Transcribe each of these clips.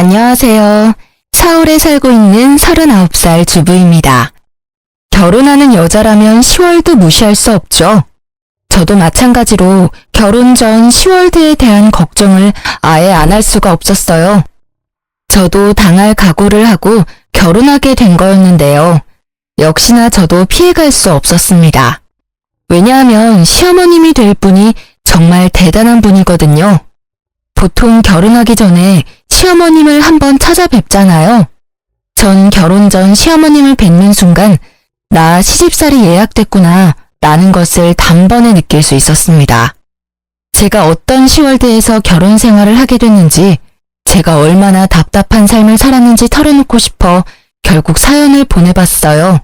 안녕하세요. 서울에 살고 있는 39살 주부입니다. 결혼하는 여자라면 10월도 무시할 수 없죠. 저도 마찬가지로 결혼 전 10월드에 대한 걱정을 아예 안 할 수가 없었어요. 저도 당할 각오를 하고 결혼하게 된 거였는데요. 역시나 저도 피해갈 수 없었습니다. 왜냐하면 시어머님이 될 분이 정말 대단한 분이거든요. 보통 결혼하기 전에 시어머님을 한번 찾아뵙잖아요. 전 결혼 전 시어머님을 뵙는 순간 나 시집살이 예약됐구나 라는 것을 단번에 느낄 수 있었습니다. 제가 어떤 시월드에서 결혼 생활을 하게 됐는지, 제가 얼마나 답답한 삶을 살았는지 털어놓고 싶어 결국 사연을 보내봤어요.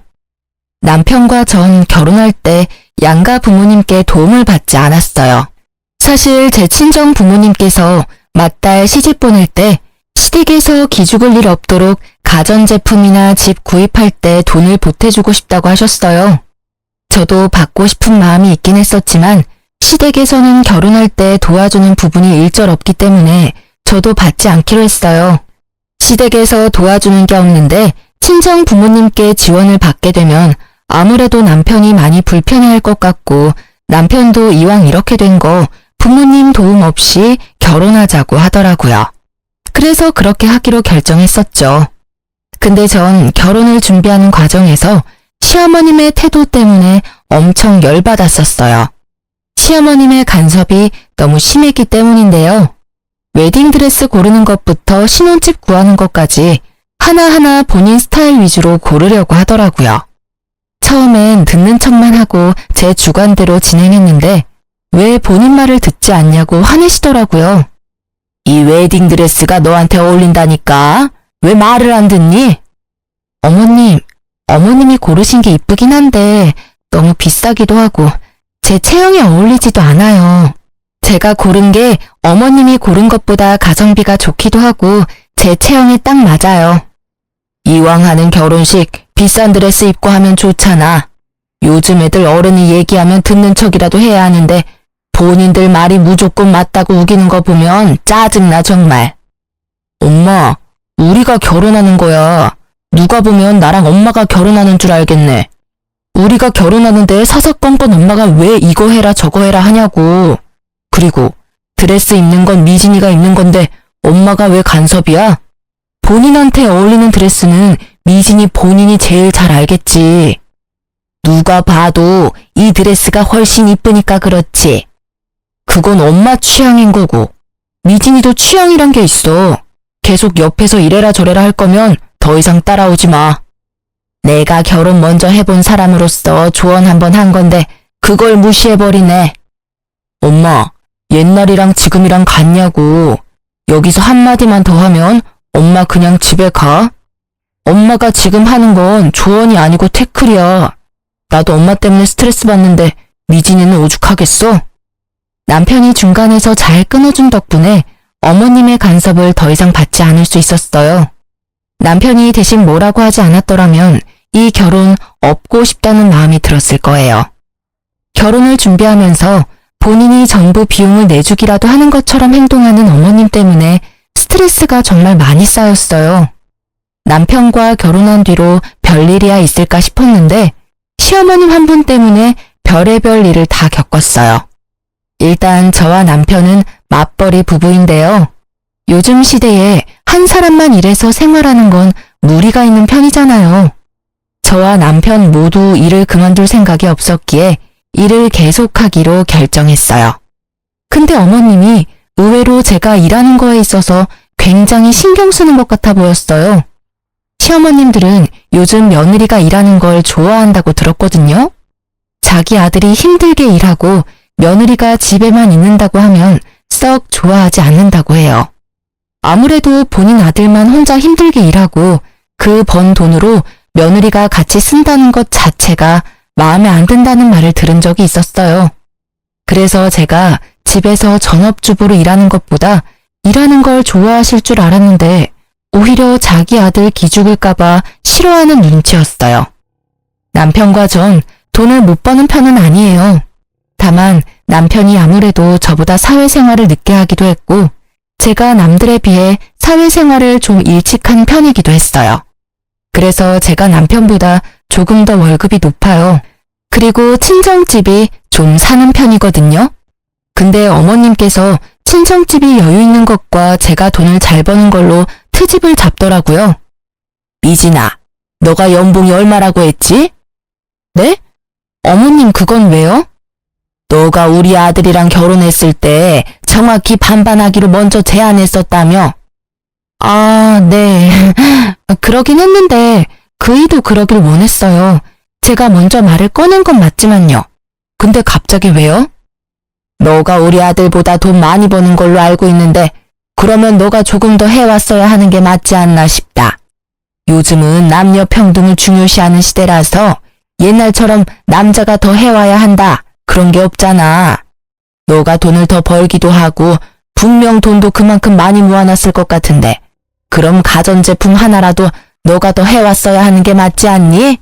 남편과 전 결혼할 때 양가 부모님께 도움을 받지 않았어요. 사실 제 친정 부모님께서 맏딸 시집 보낼 때 시댁에서 기죽을 일 없도록 가전제품이나 집 구입할 때 돈을 보태주고 싶다고 하셨어요. 저도 받고 싶은 마음이 있긴 했었지만 시댁에서는 결혼할 때 도와주는 부분이 일절 없기 때문에 저도 받지 않기로 했어요. 시댁에서 도와주는 게 없는데 친정 부모님께 지원을 받게 되면 아무래도 남편이 많이 불편해할 것 같고, 남편도 이왕 이렇게 된 거 부모님 도움 없이 결혼하자고 하더라고요. 그래서 그렇게 하기로 결정했었죠. 근데 전 결혼을 준비하는 과정에서 시어머님의 태도 때문에 엄청 열받았었어요. 시어머님의 간섭이 너무 심했기 때문인데요. 웨딩드레스 고르는 것부터 신혼집 구하는 것까지 하나하나 본인 스타일 위주로 고르려고 하더라고요. 처음엔 듣는 척만 하고 제 주관대로 진행했는데 왜 본인 말을 듣지 않냐고 화내시더라고요. 이 웨딩드레스가 너한테 어울린다니까? 왜 말을 안 듣니? 어머님이 고르신 게 이쁘긴 한데 너무 비싸기도 하고 제 체형에 어울리지도 않아요. 제가 고른 게 어머님이 고른 것보다 가성비가 좋기도 하고 제 체형에 딱 맞아요. 이왕 하는 결혼식 비싼 드레스 입고 하면 좋잖아. 요즘 애들 어른이 얘기하면 듣는 척이라도 해야 하는데 본인들 말이 무조건 맞다고 우기는 거 보면 짜증나 정말. 엄마, 우리가 결혼하는 거야. 누가 보면 나랑 엄마가 결혼하는 줄 알겠네. 우리가 결혼하는데 사사건건 엄마가 왜 이거 해라 저거 해라 하냐고. 그리고 드레스 입는 건 미진이가 입는 건데 엄마가 왜 간섭이야? 본인한테 어울리는 드레스는 미진이 본인이 제일 잘 알겠지. 누가 봐도 이 드레스가 훨씬 이쁘니까 그렇지. 그건 엄마 취향인 거고 미진이도 취향이란 게 있어. 계속 옆에서 이래라 저래라 할 거면 더 이상 따라오지 마. 내가 결혼 먼저 해본 사람으로서 조언 한번 한 건데 그걸 무시해버리네. 엄마, 옛날이랑 지금이랑 같냐고. 여기서 한마디만 더 하면 엄마 그냥 집에 가. 엄마가 지금 하는 건 조언이 아니고 태클이야. 나도 엄마 때문에 스트레스 받는데 미진이는 오죽하겠어? 남편이 중간에서 잘 끊어준 덕분에 어머님의 간섭을 더 이상 받지 않을 수 있었어요. 남편이 대신 뭐라고 하지 않았더라면 이 결혼 업고 싶다는 마음이 들었을 거예요. 결혼을 준비하면서 본인이 전부 비용을 내주기라도 하는 것처럼 행동하는 어머님 때문에 스트레스가 정말 많이 쌓였어요. 남편과 결혼한 뒤로 별일이야 있을까 싶었는데 시어머님 한 분 때문에 별의별 일을 다 겪었어요. 일단 저와 남편은 맞벌이 부부인데요. 요즘 시대에 한 사람만 일해서 생활하는 건 무리가 있는 편이잖아요. 저와 남편 모두 일을 그만둘 생각이 없었기에 일을 계속하기로 결정했어요. 근데 어머님이 의외로 제가 일하는 거에 있어서 굉장히 신경 쓰는 것 같아 보였어요. 시어머님들은 요즘 며느리가 일하는 걸 좋아한다고 들었거든요. 자기 아들이 힘들게 일하고 며느리가 집에만 있는다고 하면 썩 좋아하지 않는다고 해요. 아무래도 본인 아들만 혼자 힘들게 일하고 그 번 돈으로 며느리가 같이 쓴다는 것 자체가 마음에 안 든다는 말을 들은 적이 있었어요. 그래서 제가 집에서 전업주부로 일하는 것보다 일하는 걸 좋아하실 줄 알았는데 오히려 자기 아들 기죽을까봐 싫어하는 눈치였어요. 남편과 전 돈을 못 버는 편은 아니에요. 다만 남편이 아무래도 저보다 사회생활을 늦게 하기도 했고 제가 남들에 비해 사회생활을 좀 일찍 한 편이기도 했어요. 그래서 제가 남편보다 조금 더 월급이 높아요. 그리고 친정집이 좀 사는 편이거든요. 근데 어머님께서 친정집이 여유 있는 것과 제가 돈을 잘 버는 걸로 트집을 잡더라고요. 미진아, 너가 연봉이 얼마라고 했지? 네? 어머님 그건 왜요? 너가 우리 아들이랑 결혼했을 때 정확히 반반하기로 먼저 제안했었다며? 아, 네. 그러긴 했는데 그이도 그러길 원했어요. 제가 먼저 말을 꺼낸 건 맞지만요. 근데 갑자기 왜요? 너가 우리 아들보다 돈 많이 버는 걸로 알고 있는데 그러면 너가 조금 더 해왔어야 하는 게 맞지 않나 싶다. 요즘은 남녀 평등을 중요시하는 시대라서 옛날처럼 남자가 더 해와야 한다. 그런 게 없잖아. 너가 돈을 더 벌기도 하고 분명 돈도 그만큼 많이 모아놨을 것 같은데 그럼 가전제품 하나라도 너가 더 해왔어야 하는 게 맞지 않니?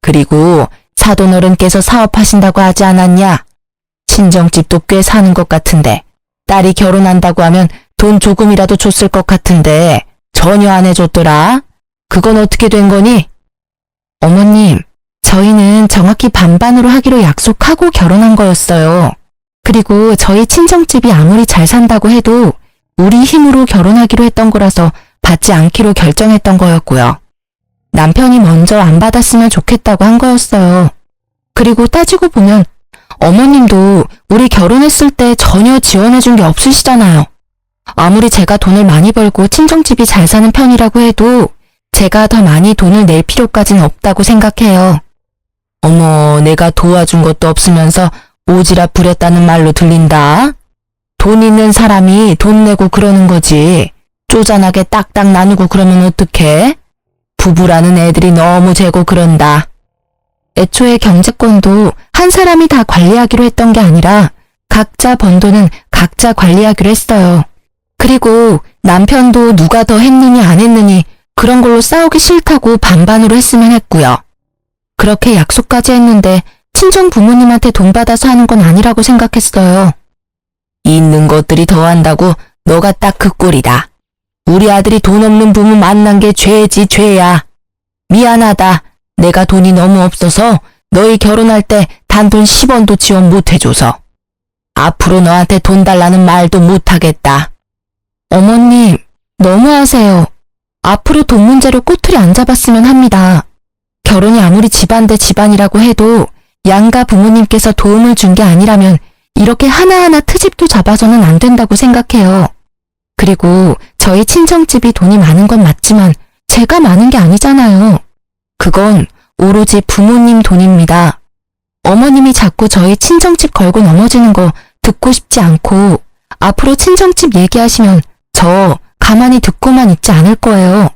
그리고 사돈어른께서 사업하신다고 하지 않았냐? 친정집도 꽤 사는 것 같은데 딸이 결혼한다고 하면 돈 조금이라도 줬을 것 같은데 전혀 안 해줬더라. 그건 어떻게 된 거니? 어머님, 저희는 정확히 반반으로 하기로 약속하고 결혼한 거였어요. 그리고 저희 친정집이 아무리 잘 산다고 해도 우리 힘으로 결혼하기로 했던 거라서 받지 않기로 결정했던 거였고요. 남편이 먼저 안 받았으면 좋겠다고 한 거였어요. 그리고 따지고 보면 어머님도 우리 결혼했을 때 전혀 지원해준 게 없으시잖아요. 아무리 제가 돈을 많이 벌고 친정집이 잘 사는 편이라고 해도 제가 더 많이 돈을 낼 필요까지는 없다고 생각해요. 어머, 내가 도와준 것도 없으면서 오지랖 부렸다는 말로 들린다. 돈 있는 사람이 돈 내고 그러는 거지. 쪼잔하게 딱딱 나누고 그러면 어떡해? 부부라는 애들이 너무 재고 그런다. 애초에 경제권도 한 사람이 다 관리하기로 했던 게 아니라 각자 번 돈은 각자 관리하기로 했어요. 그리고 남편도 누가 더 했느니 안 했느니 그런 걸로 싸우기 싫다고 반반으로 했으면 했고요. 그렇게 약속까지 했는데 친정 부모님한테 돈 받아서 하는 건 아니라고 생각했어요. 있는 것들이 더한다고 너가 딱 그 꼴이다. 우리 아들이 돈 없는 부모 만난 게 죄지 죄야. 미안하다. 내가 돈이 너무 없어서 너희 결혼할 때 단돈 10원도 지원 못 해줘서. 앞으로 너한테 돈 달라는 말도 못 하겠다. 어머님, 너무하세요. 앞으로 돈 문제로 꼬투리 안 잡았으면 합니다. 결혼이 아무리 집안 대 집안이라고 해도 양가 부모님께서 도움을 준 게 아니라면 이렇게 하나하나 트집도 잡아서는 안 된다고 생각해요. 그리고 저희 친정집이 돈이 많은 건 맞지만 제가 많은 게 아니잖아요. 그건 오로지 부모님 돈입니다. 어머님이 자꾸 저희 친정집 걸고 넘어지는 거 듣고 싶지 않고 앞으로 친정집 얘기하시면 저 가만히 듣고만 있지 않을 거예요.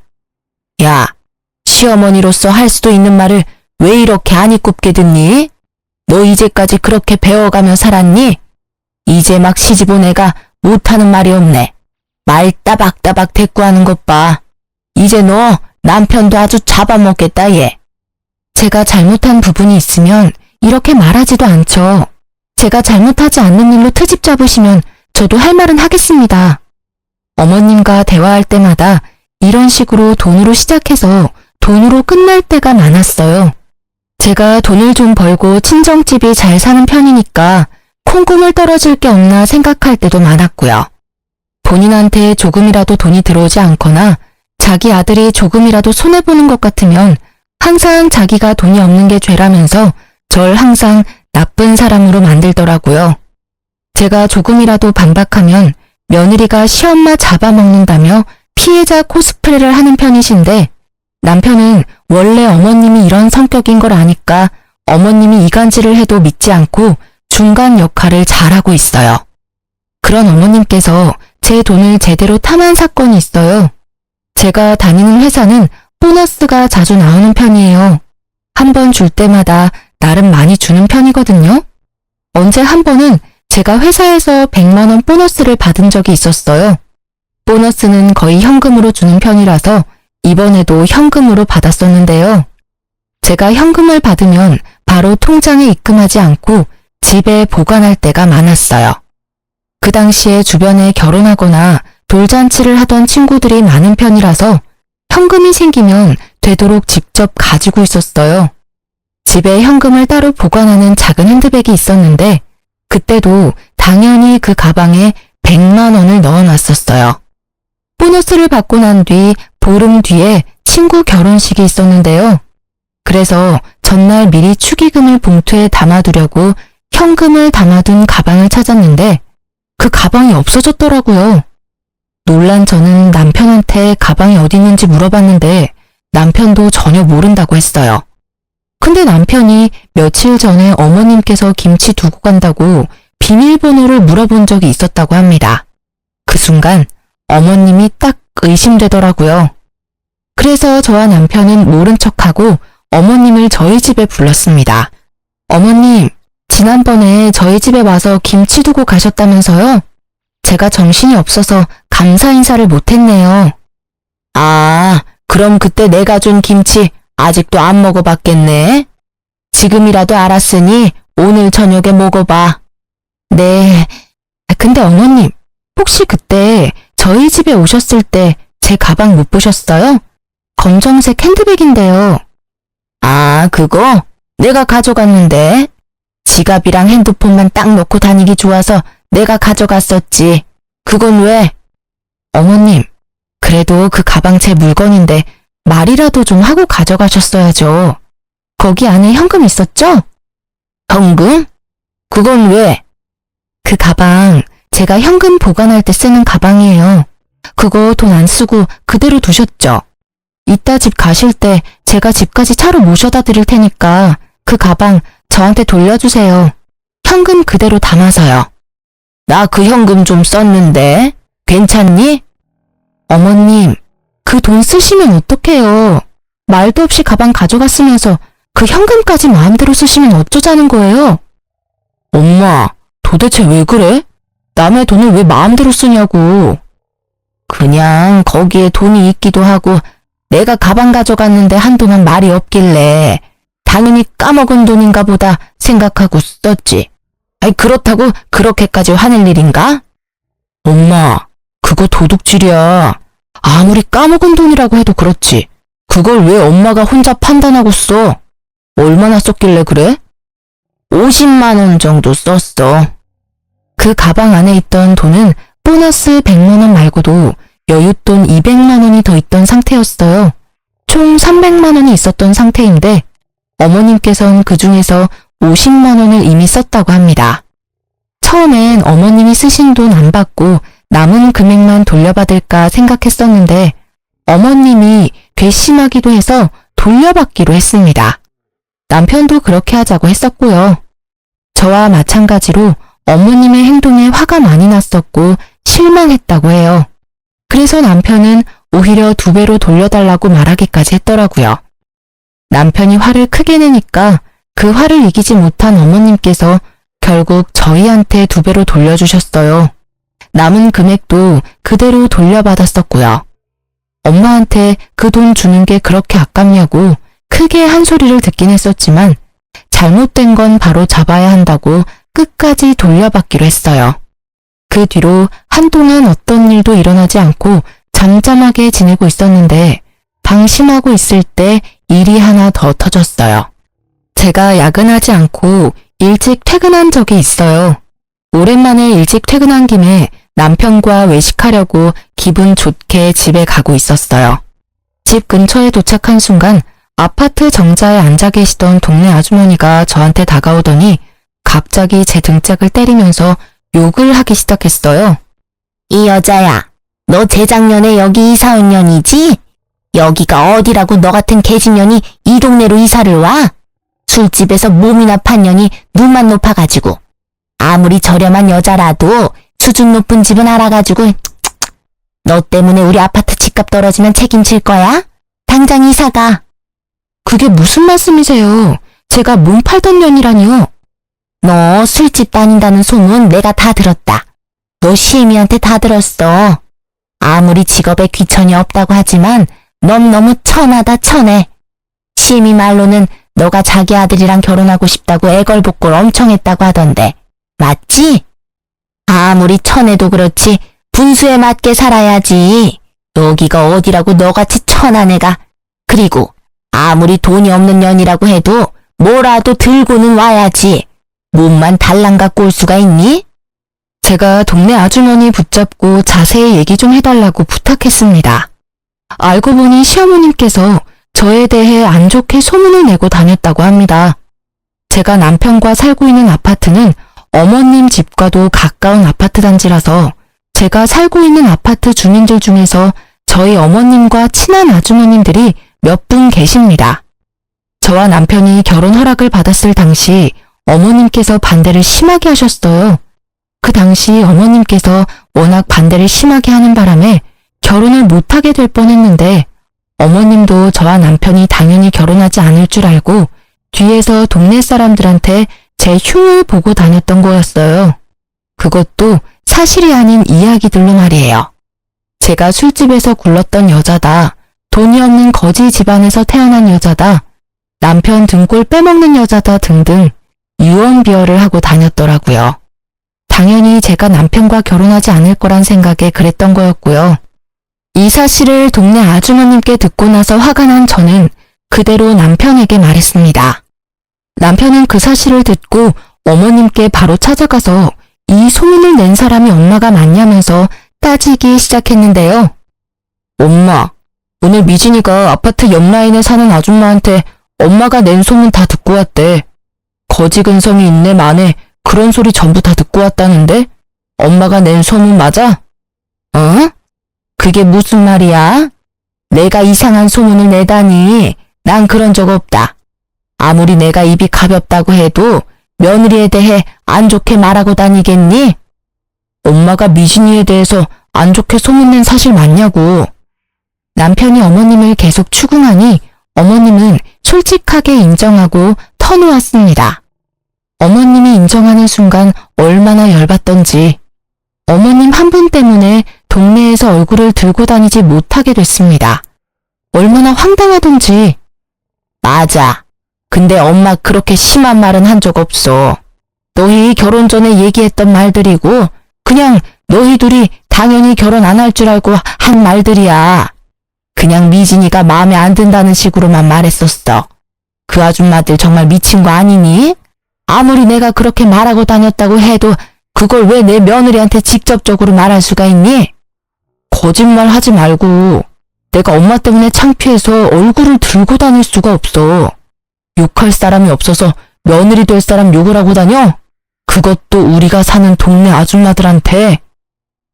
야, 시어머니로서 할 수도 있는 말을 왜 이렇게 안 이꼽게 듣니? 너 이제까지 그렇게 배워가며 살았니? 이제 막 시집 온 애가 못하는 말이 없네. 말 따박따박 대꾸하는 것 봐. 이제 너 남편도 아주 잡아먹겠다 얘. 제가 잘못한 부분이 있으면 이렇게 말하지도 않죠. 제가 잘못하지 않는 일로 트집 잡으시면 저도 할 말은 하겠습니다. 어머님과 대화할 때마다 이런 식으로 돈으로 시작해서 돈으로 끝날 때가 많았어요. 제가 돈을 좀 벌고 친정집이 잘 사는 편이니까 콩고물 떨어질 게 없나 생각할 때도 많았고요. 본인한테 조금이라도 돈이 들어오지 않거나 자기 아들이 조금이라도 손해보는 것 같으면 항상 자기가 돈이 없는 게 죄라면서 절 항상 나쁜 사람으로 만들더라고요. 제가 조금이라도 반박하면 며느리가 시엄마 잡아먹는다며 피해자 코스프레를 하는 편이신데 남편은 원래 어머님이 이런 성격인 걸 아니까 어머님이 이간질을 해도 믿지 않고 중간 역할을 잘하고 있어요. 그런 어머님께서 제 돈을 제대로 탐한 사건이 있어요. 제가 다니는 회사는 보너스가 자주 나오는 편이에요. 한 번 줄 때마다 나름 많이 주는 편이거든요. 언제 한 번은 제가 회사에서 100만 원 보너스를 받은 적이 있었어요. 보너스는 거의 현금으로 주는 편이라서 이번에도 현금으로 받았었는데요. 제가 현금을 받으면 바로 통장에 입금하지 않고 집에 보관할 때가 많았어요. 그 당시에 주변에 결혼하거나 돌잔치를 하던 친구들이 많은 편이라서 현금이 생기면 되도록 직접 가지고 있었어요. 집에 현금을 따로 보관하는 작은 핸드백이 있었는데 그때도 당연히 그 가방에 100만 원을 넣어놨었어요. 보너스를 받고 난 뒤 보름 뒤에 친구 결혼식이 있었는데요. 그래서 전날 미리 축의금을 봉투에 담아두려고 현금을 담아둔 가방을 찾았는데 그 가방이 없어졌더라고요. 놀란 저는 남편한테 가방이 어디 있는지 물어봤는데 남편도 전혀 모른다고 했어요. 근데 남편이 며칠 전에 어머님께서 김치 두고 간다고 비밀번호를 물어본 적이 있었다고 합니다. 그 순간 어머님이 딱 의심되더라고요. 그래서 저와 남편은 모른 척하고 어머님을 저희 집에 불렀습니다. 어머님, 지난번에 저희 집에 와서 김치 두고 가셨다면서요? 제가 정신이 없어서 감사 인사를 못했네요. 아, 그럼 그때 내가 준 김치 아직도 안 먹어봤겠네? 지금이라도 알았으니 오늘 저녁에 먹어봐. 네, 근데 어머님, 혹시 그때 저희 집에 오셨을 때 제 가방 못 보셨어요? 검정색 핸드백인데요. 아, 그거? 내가 가져갔는데. 지갑이랑 핸드폰만 딱 놓고 다니기 좋아서 내가 가져갔었지. 그건 왜? 어머님, 그래도 그 가방 제 물건인데 말이라도 좀 하고 가져가셨어야죠. 거기 안에 현금 있었죠? 현금? 그건 왜? 그 가방 제가 현금 보관할 때 쓰는 가방이에요. 그거 돈 안 쓰고 그대로 두셨죠? 이따 집 가실 때 제가 집까지 차로 모셔다 드릴 테니까 그 가방 저한테 돌려주세요. 현금 그대로 담아서요. 나 그 현금 좀 썼는데 괜찮니? 어머님, 그 돈 쓰시면 어떡해요. 말도 없이 가방 가져갔으면서 그 현금까지 마음대로 쓰시면 어쩌자는 거예요? 엄마, 도대체 왜 그래? 남의 돈을 왜 마음대로 쓰냐고. 그냥 거기에 돈이 있기도 하고 내가 가방 가져갔는데 한동안 말이 없길래 당연히 까먹은 돈인가 보다 생각하고 썼지. 아이, 그렇다고 그렇게까지 화낼 일인가? 엄마, 그거 도둑질이야. 아무리 까먹은 돈이라고 해도 그렇지. 그걸 왜 엄마가 혼자 판단하고 써? 얼마나 썼길래 그래? 50만 원 정도 썼어. 그 가방 안에 있던 돈은 보너스 100만 원 말고도 여윳돈 200만 원이 더 있던 상태였어요. 총 300만 원이 있었던 상태인데 어머님께서는 그 중에서 50만 원을 이미 썼다고 합니다. 처음엔 어머님이 쓰신 돈 안 받고 남은 금액만 돌려받을까 생각했었는데 어머님이 괘씸하기도 해서 돌려받기로 했습니다. 남편도 그렇게 하자고 했었고요. 저와 마찬가지로 어머님의 행동에 화가 많이 났었고 실망했다고 해요. 그래서 남편은 오히려 2배로 돌려달라고 말하기까지 했더라고요. 남편이 화를 크게 내니까 그 화를 이기지 못한 어머님께서 결국 저희한테 2배로 돌려주셨어요. 남은 금액도 그대로 돌려받았었고요. 엄마한테 그 돈 주는 게 그렇게 아깝냐고 크게 한 소리를 듣긴 했었지만 잘못된 건 바로 잡아야 한다고 끝까지 돌려받기로 했어요. 그 뒤로 한동안 어떤 일도 일어나지 않고 잠잠하게 지내고 있었는데 방심하고 있을 때 일이 하나 더 터졌어요. 제가 야근하지 않고 일찍 퇴근한 적이 있어요. 오랜만에 일찍 퇴근한 김에 남편과 외식하려고 기분 좋게 집에 가고 있었어요. 집 근처에 도착한 순간 아파트 정자에 앉아 계시던 동네 아주머니가 저한테 다가오더니 갑자기 제 등짝을 때리면서 욕을 하기 시작했어요. 이 여자야, 너 재작년에 여기 이사 온 년이지? 여기가 어디라고 너 같은 개집년이 이 동네로 이사를 와? 술집에서 몸이나 판 년이 눈만 높아가지고. 아무리 저렴한 여자라도 수준 높은 집은 알아가지고 너 때문에 우리 아파트 집값 떨어지면 책임질 거야? 당장 이사 가. 그게 무슨 말씀이세요? 제가 몸 팔던 년이라니요. 너 술집 다닌다는 소문 내가 다 들었다. 너 시애미한테 다 들었어. 아무리 직업에 귀천이 없다고 하지만 넌 너무 천하다 천해. 시애미 말로는 너가 자기 아들이랑 결혼하고 싶다고 애걸복걸 엄청 했다고 하던데. 맞지? 아무리 천해도 그렇지 분수에 맞게 살아야지. 여기가 어디라고 너같이 천한 애가. 그리고 아무리 돈이 없는 년이라고 해도 뭐라도 들고는 와야지. 몸만 달랑 갖고 올 수가 있니? 제가 동네 아주머니 붙잡고 자세히 얘기 좀 해달라고 부탁했습니다. 알고 보니 시어머님께서 저에 대해 안 좋게 소문을 내고 다녔다고 합니다. 제가 남편과 살고 있는 아파트는 어머님 집과도 가까운 아파트 단지라서 제가 살고 있는 아파트 주민들 중에서 저희 어머님과 친한 아주머님들이 몇 분 계십니다. 저와 남편이 결혼 허락을 받았을 당시 어머님께서 반대를 심하게 하셨어요. 그 당시 어머님께서 워낙 반대를 심하게 하는 바람에 결혼을 못하게 될 뻔했는데 어머님도 저와 남편이 당연히 결혼하지 않을 줄 알고 뒤에서 동네 사람들한테 제 흉을 보고 다녔던 거였어요. 그것도 사실이 아닌 이야기들로 말이에요. 제가 술집에서 굴렀던 여자다. 돈이 없는 거지 집안에서 태어난 여자다. 남편 등골 빼먹는 여자다 등등 유언비어를 하고 다녔더라고요. 당연히 제가 남편과 결혼하지 않을 거란 생각에 그랬던 거였고요. 이 사실을 동네 아주머님께 듣고 나서 화가 난 저는 그대로 남편에게 말했습니다. 남편은 그 사실을 듣고 어머님께 바로 찾아가서 이 소문을 낸 사람이 엄마가 맞냐면서 따지기 시작했는데요. 엄마, 오늘 미진이가 아파트 옆 라인에 사는 아줌마한테 엄마가 낸 소문 다 듣고 왔대. 거지 근성이 있네 마네 그런 소리 전부 다 듣고 왔다는데? 엄마가 낸 소문 맞아? 어? 그게 무슨 말이야? 내가 이상한 소문을 내다니. 난 그런 적 없다. 아무리 내가 입이 가볍다고 해도 며느리에 대해 안 좋게 말하고 다니겠니? 엄마가 미진이에 대해서 안 좋게 소문낸 사실 맞냐고. 남편이 어머님을 계속 추궁하니 어머님은 솔직하게 인정하고 터놓았습니다. 어머님이 인정하는 순간 얼마나 열받던지 어머님 한 분 때문에 동네에서 얼굴을 들고 다니지 못하게 됐습니다. 얼마나 황당하던지. 맞아. 근데 엄마 그렇게 심한 말은 한 적 없어. 너희 결혼 전에 얘기했던 말들이고 그냥 너희 둘이 당연히 결혼 안 할 줄 알고 한 말들이야. 그냥 미진이가 마음에 안 든다는 식으로만 말했었어. 그 아줌마들 정말 미친 거 아니니? 아무리 내가 그렇게 말하고 다녔다고 해도 그걸 왜 내 며느리한테 직접적으로 말할 수가 있니? 거짓말 하지 말고. 내가 엄마 때문에 창피해서 얼굴을 들고 다닐 수가 없어. 욕할 사람이 없어서 며느리 될 사람 욕을 하고 다녀? 그것도 우리가 사는 동네 아줌마들한테.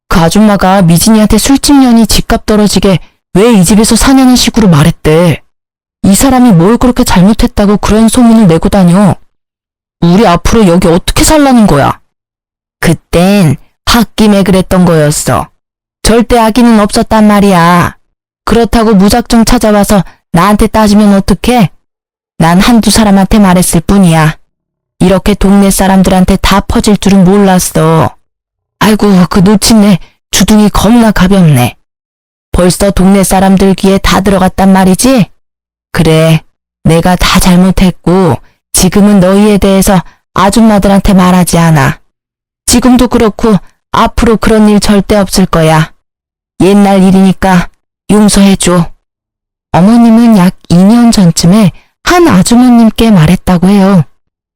그 아줌마가 미진이한테 술집 년이 집값 떨어지게 왜 이 집에서 사냐는 식으로 말했대. 이 사람이 뭘 그렇게 잘못했다고 그런 소문을 내고 다녀. 우리 앞으로 여기 어떻게 살라는 거야? 그땐 홧김에 그랬던 거였어. 절대 악의는 없었단 말이야. 그렇다고 무작정 찾아와서 나한테 따지면 어떡해? 난 한두 사람한테 말했을 뿐이야. 이렇게 동네 사람들한테 다 퍼질 줄은 몰랐어. 아이고, 그 놓친네 주둥이 겁나 가볍네. 벌써 동네 사람들 귀에 다 들어갔단 말이지? 그래, 내가 다 잘못했고 지금은 너희에 대해서 아줌마들한테 말하지 않아. 지금도 그렇고 앞으로 그런 일 절대 없을 거야. 옛날 일이니까 용서해줘. 어머님은 약 2년 전쯤에 한 아주머님께 말했다고 해요.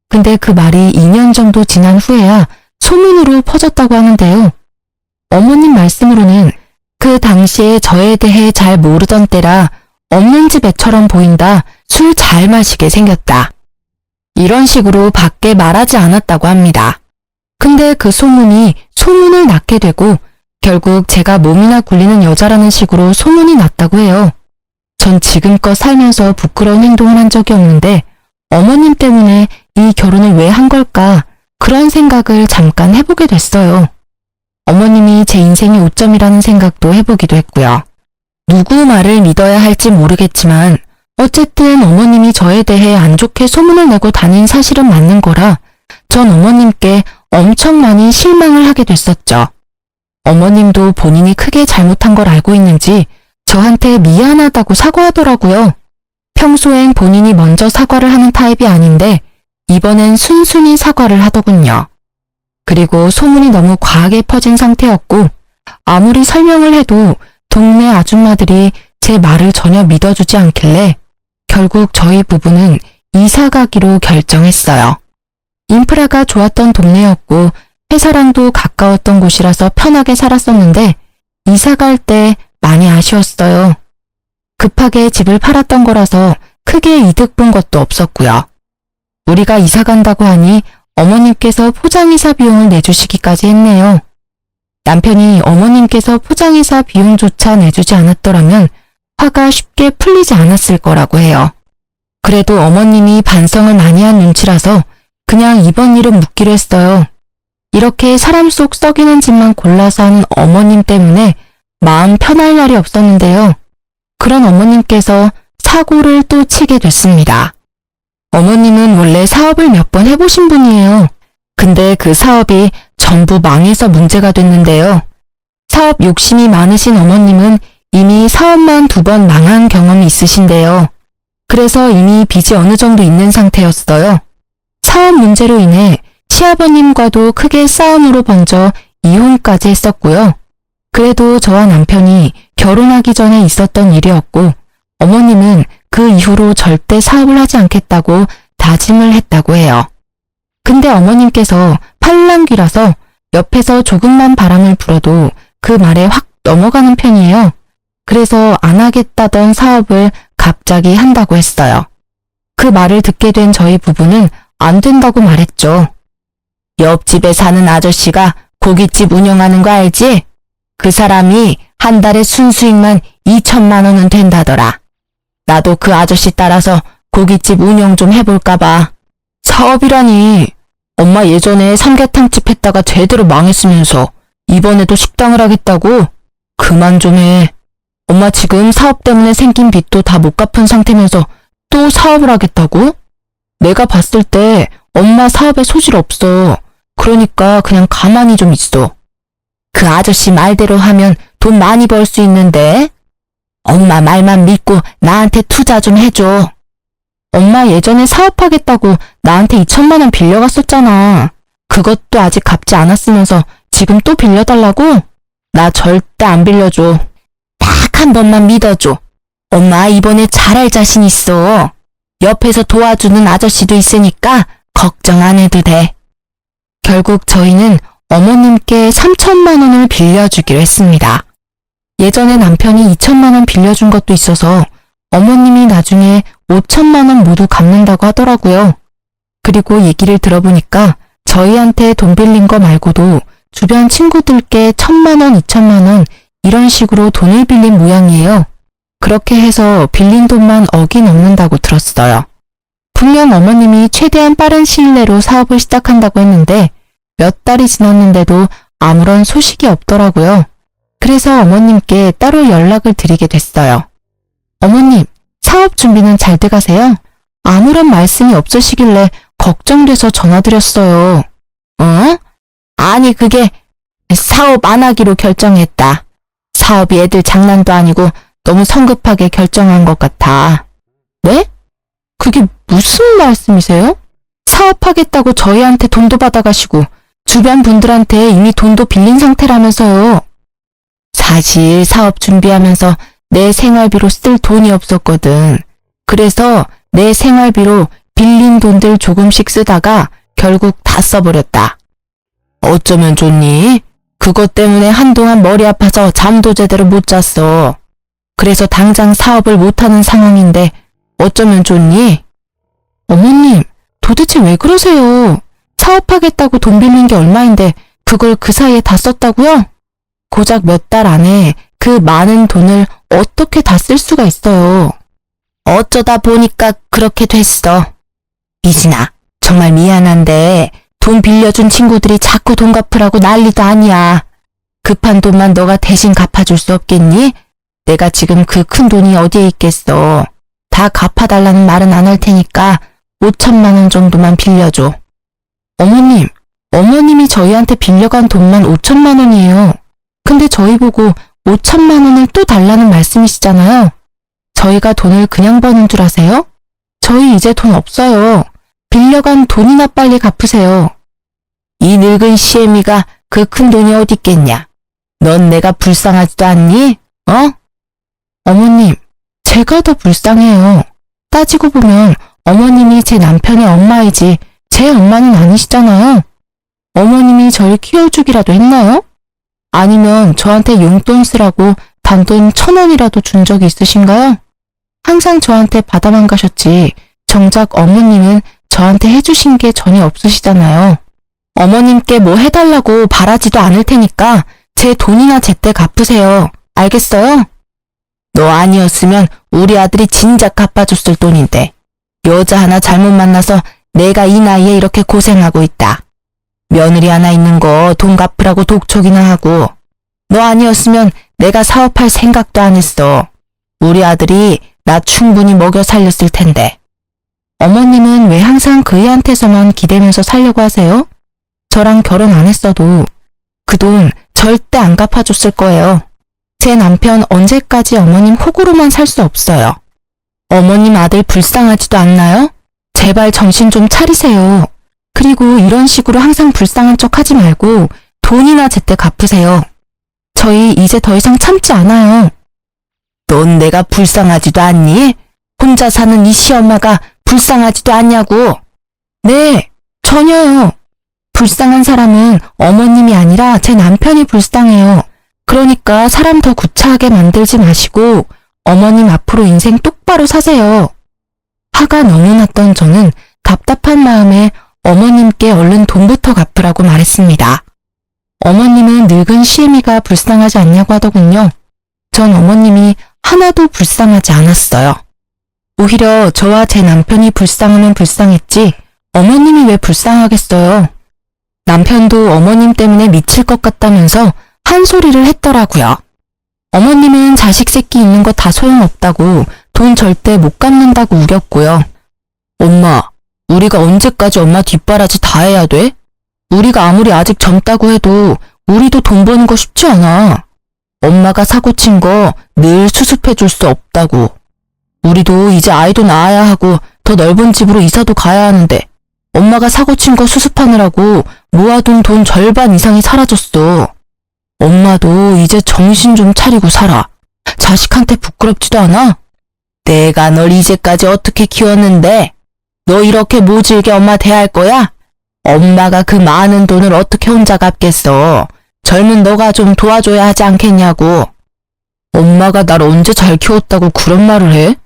근데 그 말이 2년 정도 지난 후에야 소문으로 퍼졌다고 하는데요. 어머님 말씀으로는 그 당시에 저에 대해 잘 모르던 때라 없는 집 애처럼 보인다, 술 잘 마시게 생겼다. 이런 식으로 밖에 말하지 않았다고 합니다. 근데 그 소문이 소문을 낳게 되고 결국 제가 몸이나 굴리는 여자라는 식으로 소문이 났다고 해요. 전 지금껏 살면서 부끄러운 행동을 한 적이 없는데 어머님 때문에 이 결혼을 왜 한 걸까 그런 생각을 잠깐 해보게 됐어요. 어머님이 제 인생의 오점이라는 생각도 해보기도 했고요. 누구 말을 믿어야 할지 모르겠지만 어쨌든 어머님이 저에 대해 안 좋게 소문을 내고 다닌 사실은 맞는 거라 전 어머님께 엄청 많이 실망을 하게 됐었죠. 어머님도 본인이 크게 잘못한 걸 알고 있는지 저한테 미안하다고 사과하더라고요. 평소엔 본인이 먼저 사과를 하는 타입이 아닌데 이번엔 순순히 사과를 하더군요. 그리고 소문이 너무 과하게 퍼진 상태였고 아무리 설명을 해도 동네 아줌마들이 제 말을 전혀 믿어주지 않길래 결국 저희 부부는 이사 가기로 결정했어요. 인프라가 좋았던 동네였고 회사랑도 가까웠던 곳이라서 편하게 살았었는데 이사 갈 때 많이 아쉬웠어요. 급하게 집을 팔았던 거라서 크게 이득 본 것도 없었고요. 우리가 이사 간다고 하니 어머님께서 포장이사 비용을 내주시기까지 했네요. 남편이 어머님께서 포장이사 비용조차 내주지 않았더라면 화가 쉽게 풀리지 않았을 거라고 해요. 그래도 어머님이 반성을 많이 한 눈치라서 그냥 이번 일은 묻기로 했어요. 이렇게 사람 속 썩이는 짓만 골라서 하는 어머님 때문에 마음 편할 날이 없었는데요. 그런 어머님께서 사고를 또 치게 됐습니다. 어머님은 원래 사업을 몇 번 해보신 분이에요. 근데 그 사업이 전부 망해서 문제가 됐는데요. 사업 욕심이 많으신 어머님은 이미 사업만 2번 망한 경험이 있으신데요. 그래서 이미 빚이 어느 정도 있는 상태였어요. 사업 문제로 인해 시아버님과도 크게 싸움으로 번져 이혼까지 했었고요. 그래도 저와 남편이 결혼하기 전에 있었던 일이었고 어머님은 그 이후로 절대 사업을 하지 않겠다고 다짐을 했다고 해요. 근데 어머님께서 팔랑귀라서 옆에서 조금만 바람을 불어도 그 말에 확 넘어가는 편이에요. 그래서 안 하겠다던 사업을 갑자기 한다고 했어요. 그 말을 듣게 된 저희 부부는 안 된다고 말했죠. 옆집에 사는 아저씨가 고깃집 운영하는 거 알지? 그 사람이 한 달에 순수익만 2천만 원은 된다더라. 나도 그 아저씨 따라서 고깃집 운영 좀 해볼까 봐. 사업이라니. 엄마 예전에 삼계탕집 했다가 제대로 망했으면서 이번에도 식당을 하겠다고? 그만 좀 해. 엄마 지금 사업 때문에 생긴 빚도 다 못 갚은 상태면서 또 사업을 하겠다고? 내가 봤을 때 엄마 사업에 소질 없어. 그러니까 그냥 가만히 좀 있어. 그 아저씨 말대로 하면 돈 많이 벌 수 있는데? 엄마 말만 믿고 나한테 투자 좀 해줘. 엄마 예전에 사업하겠다고 나한테 2천만 원 빌려갔었잖아. 그것도 아직 갚지 않았으면서 지금 또 빌려달라고? 나 절대 안 빌려줘. 딱 한 번만 믿어줘. 엄마 이번에 잘할 자신 있어. 옆에서 도와주는 아저씨도 있으니까 걱정 안 해도 돼. 결국 저희는 어머님께 3천만 원을 빌려주기로 했습니다. 예전에 남편이 2천만 원 빌려준 것도 있어서 어머님이 나중에 5천만 원 모두 갚는다고 하더라고요. 그리고 얘기를 들어보니까 저희한테 돈 빌린 거 말고도 주변 친구들께 1,000만 원, 2천만 원 이런 식으로 돈을 빌린 모양이에요. 그렇게 해서 빌린 돈만 억이 넘는다고 들었어요. 분명 어머님이 최대한 빠른 시일 내로 사업을 시작한다고 했는데 몇 달이 지났는데도 아무런 소식이 없더라고요. 그래서 어머님께 따로 연락을 드리게 됐어요. 어머님, 사업 준비는 잘 돼가세요? 아무런 말씀이 없으시길래 걱정돼서 전화드렸어요. 어? 아니 그게 사업 안 하기로 결정했다. 사업이 애들 장난도 아니고 너무 성급하게 결정한 것 같아. 네? 그게 무슨 말씀이세요? 사업하겠다고 저희한테 돈도 받아가시고 주변 분들한테 이미 돈도 빌린 상태라면서요. 사실 사업 준비하면서 내 생활비로 쓸 돈이 없었거든. 그래서 내 생활비로 빌린 돈들 조금씩 쓰다가 결국 다 써버렸다. 어쩌면 좋니? 그것 때문에 한동안 머리 아파서 잠도 제대로 못 잤어. 그래서 당장 사업을 못하는 상황인데 어쩌면 좋니? 어머님, 도대체 왜 그러세요? 사업하겠다고 돈 빌린 게 얼마인데 그걸 그 사이에 다 썼다고요? 고작 몇 달 안에 그 많은 돈을 어떻게 다 쓸 수가 있어요? 어쩌다 보니까 그렇게 됐어. 이진아, 정말 미안한데 돈 빌려준 친구들이 자꾸 돈 갚으라고 난리도 아니야. 급한 돈만 너가 대신 갚아줄 수 없겠니? 내가 지금 그 큰 돈이 어디에 있겠어. 다 갚아달라는 말은 안 할 테니까 5천만 원 정도만 빌려줘. 어머님, 어머님이 저희한테 빌려간 돈만 5천만 원이에요. 근데 저희 보고 5천만 원을 또 달라는 말씀이시잖아요. 저희가 돈을 그냥 버는 줄 아세요? 저희 이제 돈 없어요. 빌려간 돈이나 빨리 갚으세요. 이 늙은 시애미가 그 큰 돈이 어디 있겠냐. 넌 내가 불쌍하지도 않니? 어? 어머님, 제가 더 불쌍해요. 따지고 보면 어머님이 제 남편의 엄마이지 제 엄마는 아니시잖아요. 어머님이 저를 키워주기라도 했나요? 아니면 저한테 용돈 쓰라고 단돈 1,000원이라도 준 적이 있으신가요? 항상 저한테 받아만 가셨지 정작 어머님은 저한테 해주신 게 전혀 없으시잖아요. 어머님께 뭐 해달라고 바라지도 않을 테니까 제 돈이나 제때 갚으세요. 알겠어요? 너 아니었으면 우리 아들이 진작 갚아줬을 돈인데 여자 하나 잘못 만나서 내가 이 나이에 이렇게 고생하고 있다. 며느리 하나 있는 거 돈 갚으라고 독촉이나 하고 너 아니었으면 내가 사업할 생각도 안 했어. 우리 아들이 나 충분히 먹여 살렸을 텐데. 어머님은 왜 항상 그 애한테서만 기대면서 살려고 하세요? 저랑 결혼 안 했어도 그 돈 절대 안 갚아줬을 거예요. 제 남편 언제까지 어머님 호구로만 살 수 없어요. 어머님 아들 불쌍하지도 않나요? 제발 정신 좀 차리세요. 그리고 이런 식으로 항상 불쌍한 척 하지 말고 돈이나 제때 갚으세요. 저희 이제 더 이상 참지 않아요. 넌 내가 불쌍하지도 않니? 혼자 사는 이 시엄마가 불쌍하지도 않냐고. 네, 전혀요. 불쌍한 사람은 어머님이 아니라 제 남편이 불쌍해요. 그러니까 사람 더 구차하게 만들지 마시고 어머님 앞으로 인생 똑바로 사세요. 화가 너무 났던 저는 답답한 마음에 어머님께 얼른 돈부터 갚으라고 말했습니다. 어머님은 늙은 시애미가 불쌍하지 않냐고 하더군요. 전 어머님이 하나도 불쌍하지 않았어요. 오히려 저와 제 남편이 불쌍하면 불쌍했지 어머님이 왜 불쌍하겠어요. 남편도 어머님 때문에 미칠 것 같다면서 한 소리를 했더라고요. 어머님은 자식 새끼 있는 거 다 소용없다고 돈 절대 못 갚는다고 우겼고요. 엄마, 우리가 언제까지 엄마 뒷바라지 다 해야 돼? 우리가 아무리 아직 젊다고 해도 우리도 돈 버는 거 쉽지 않아. 엄마가 사고 친 거 늘 수습해 줄 수 없다고. 우리도 이제 아이도 낳아야 하고 더 넓은 집으로 이사도 가야 하는데 엄마가 사고 친 거 수습하느라고 모아둔 돈 절반 이상이 사라졌어. 엄마도 이제 정신 좀 차리고 살아. 자식한테 부끄럽지도 않아? 내가 널 이제까지 어떻게 키웠는데? 너 이렇게 모질게 엄마 대할 거야? 엄마가 그 많은 돈을 어떻게 혼자 갚겠어? 젊은 너가 좀 도와줘야 하지 않겠냐고. 엄마가 날 언제 잘 키웠다고 그런 말을 해?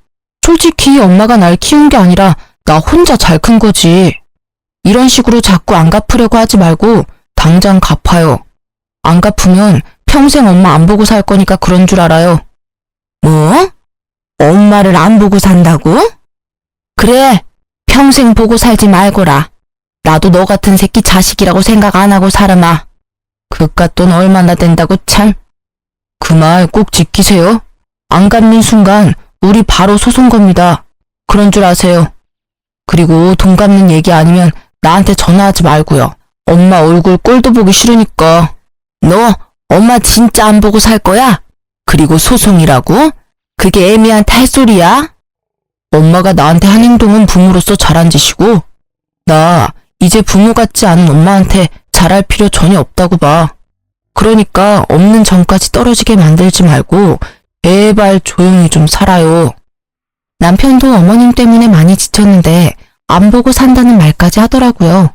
솔직히 엄마가 날 키운 게 아니라 나 혼자 잘 큰 거지. 이런 식으로 자꾸 안 갚으려고 하지 말고 당장 갚아요. 안 갚으면 평생 엄마 안 보고 살 거니까 그런 줄 알아요. 뭐? 엄마를 안 보고 산다고? 그래, 평생 보고 살지 말거라. 나도 너 같은 새끼 자식이라고 생각 안 하고 살아마. 그깟 돈 얼마나 된다고 참. 그 말 꼭 지키세요. 안 갚는 순간 우리 바로 소송 겁니다. 그런 줄 아세요. 그리고 돈 갚는 얘기 아니면 나한테 전화하지 말고요. 엄마 얼굴 꼴도 보기 싫으니까. 너 엄마 진짜 안 보고 살 거야? 그리고 소송이라고? 그게 애미한테 할 소리야? 엄마가 나한테 한 행동은 부모로서 잘한 짓이고 나 이제 부모 같지 않은 엄마한테 잘할 필요 전혀 없다고 봐. 그러니까 없는 전까지 떨어지게 만들지 말고 제발 조용히 좀 살아요. 남편도 어머님 때문에 많이 지쳤는데 안 보고 산다는 말까지 하더라고요.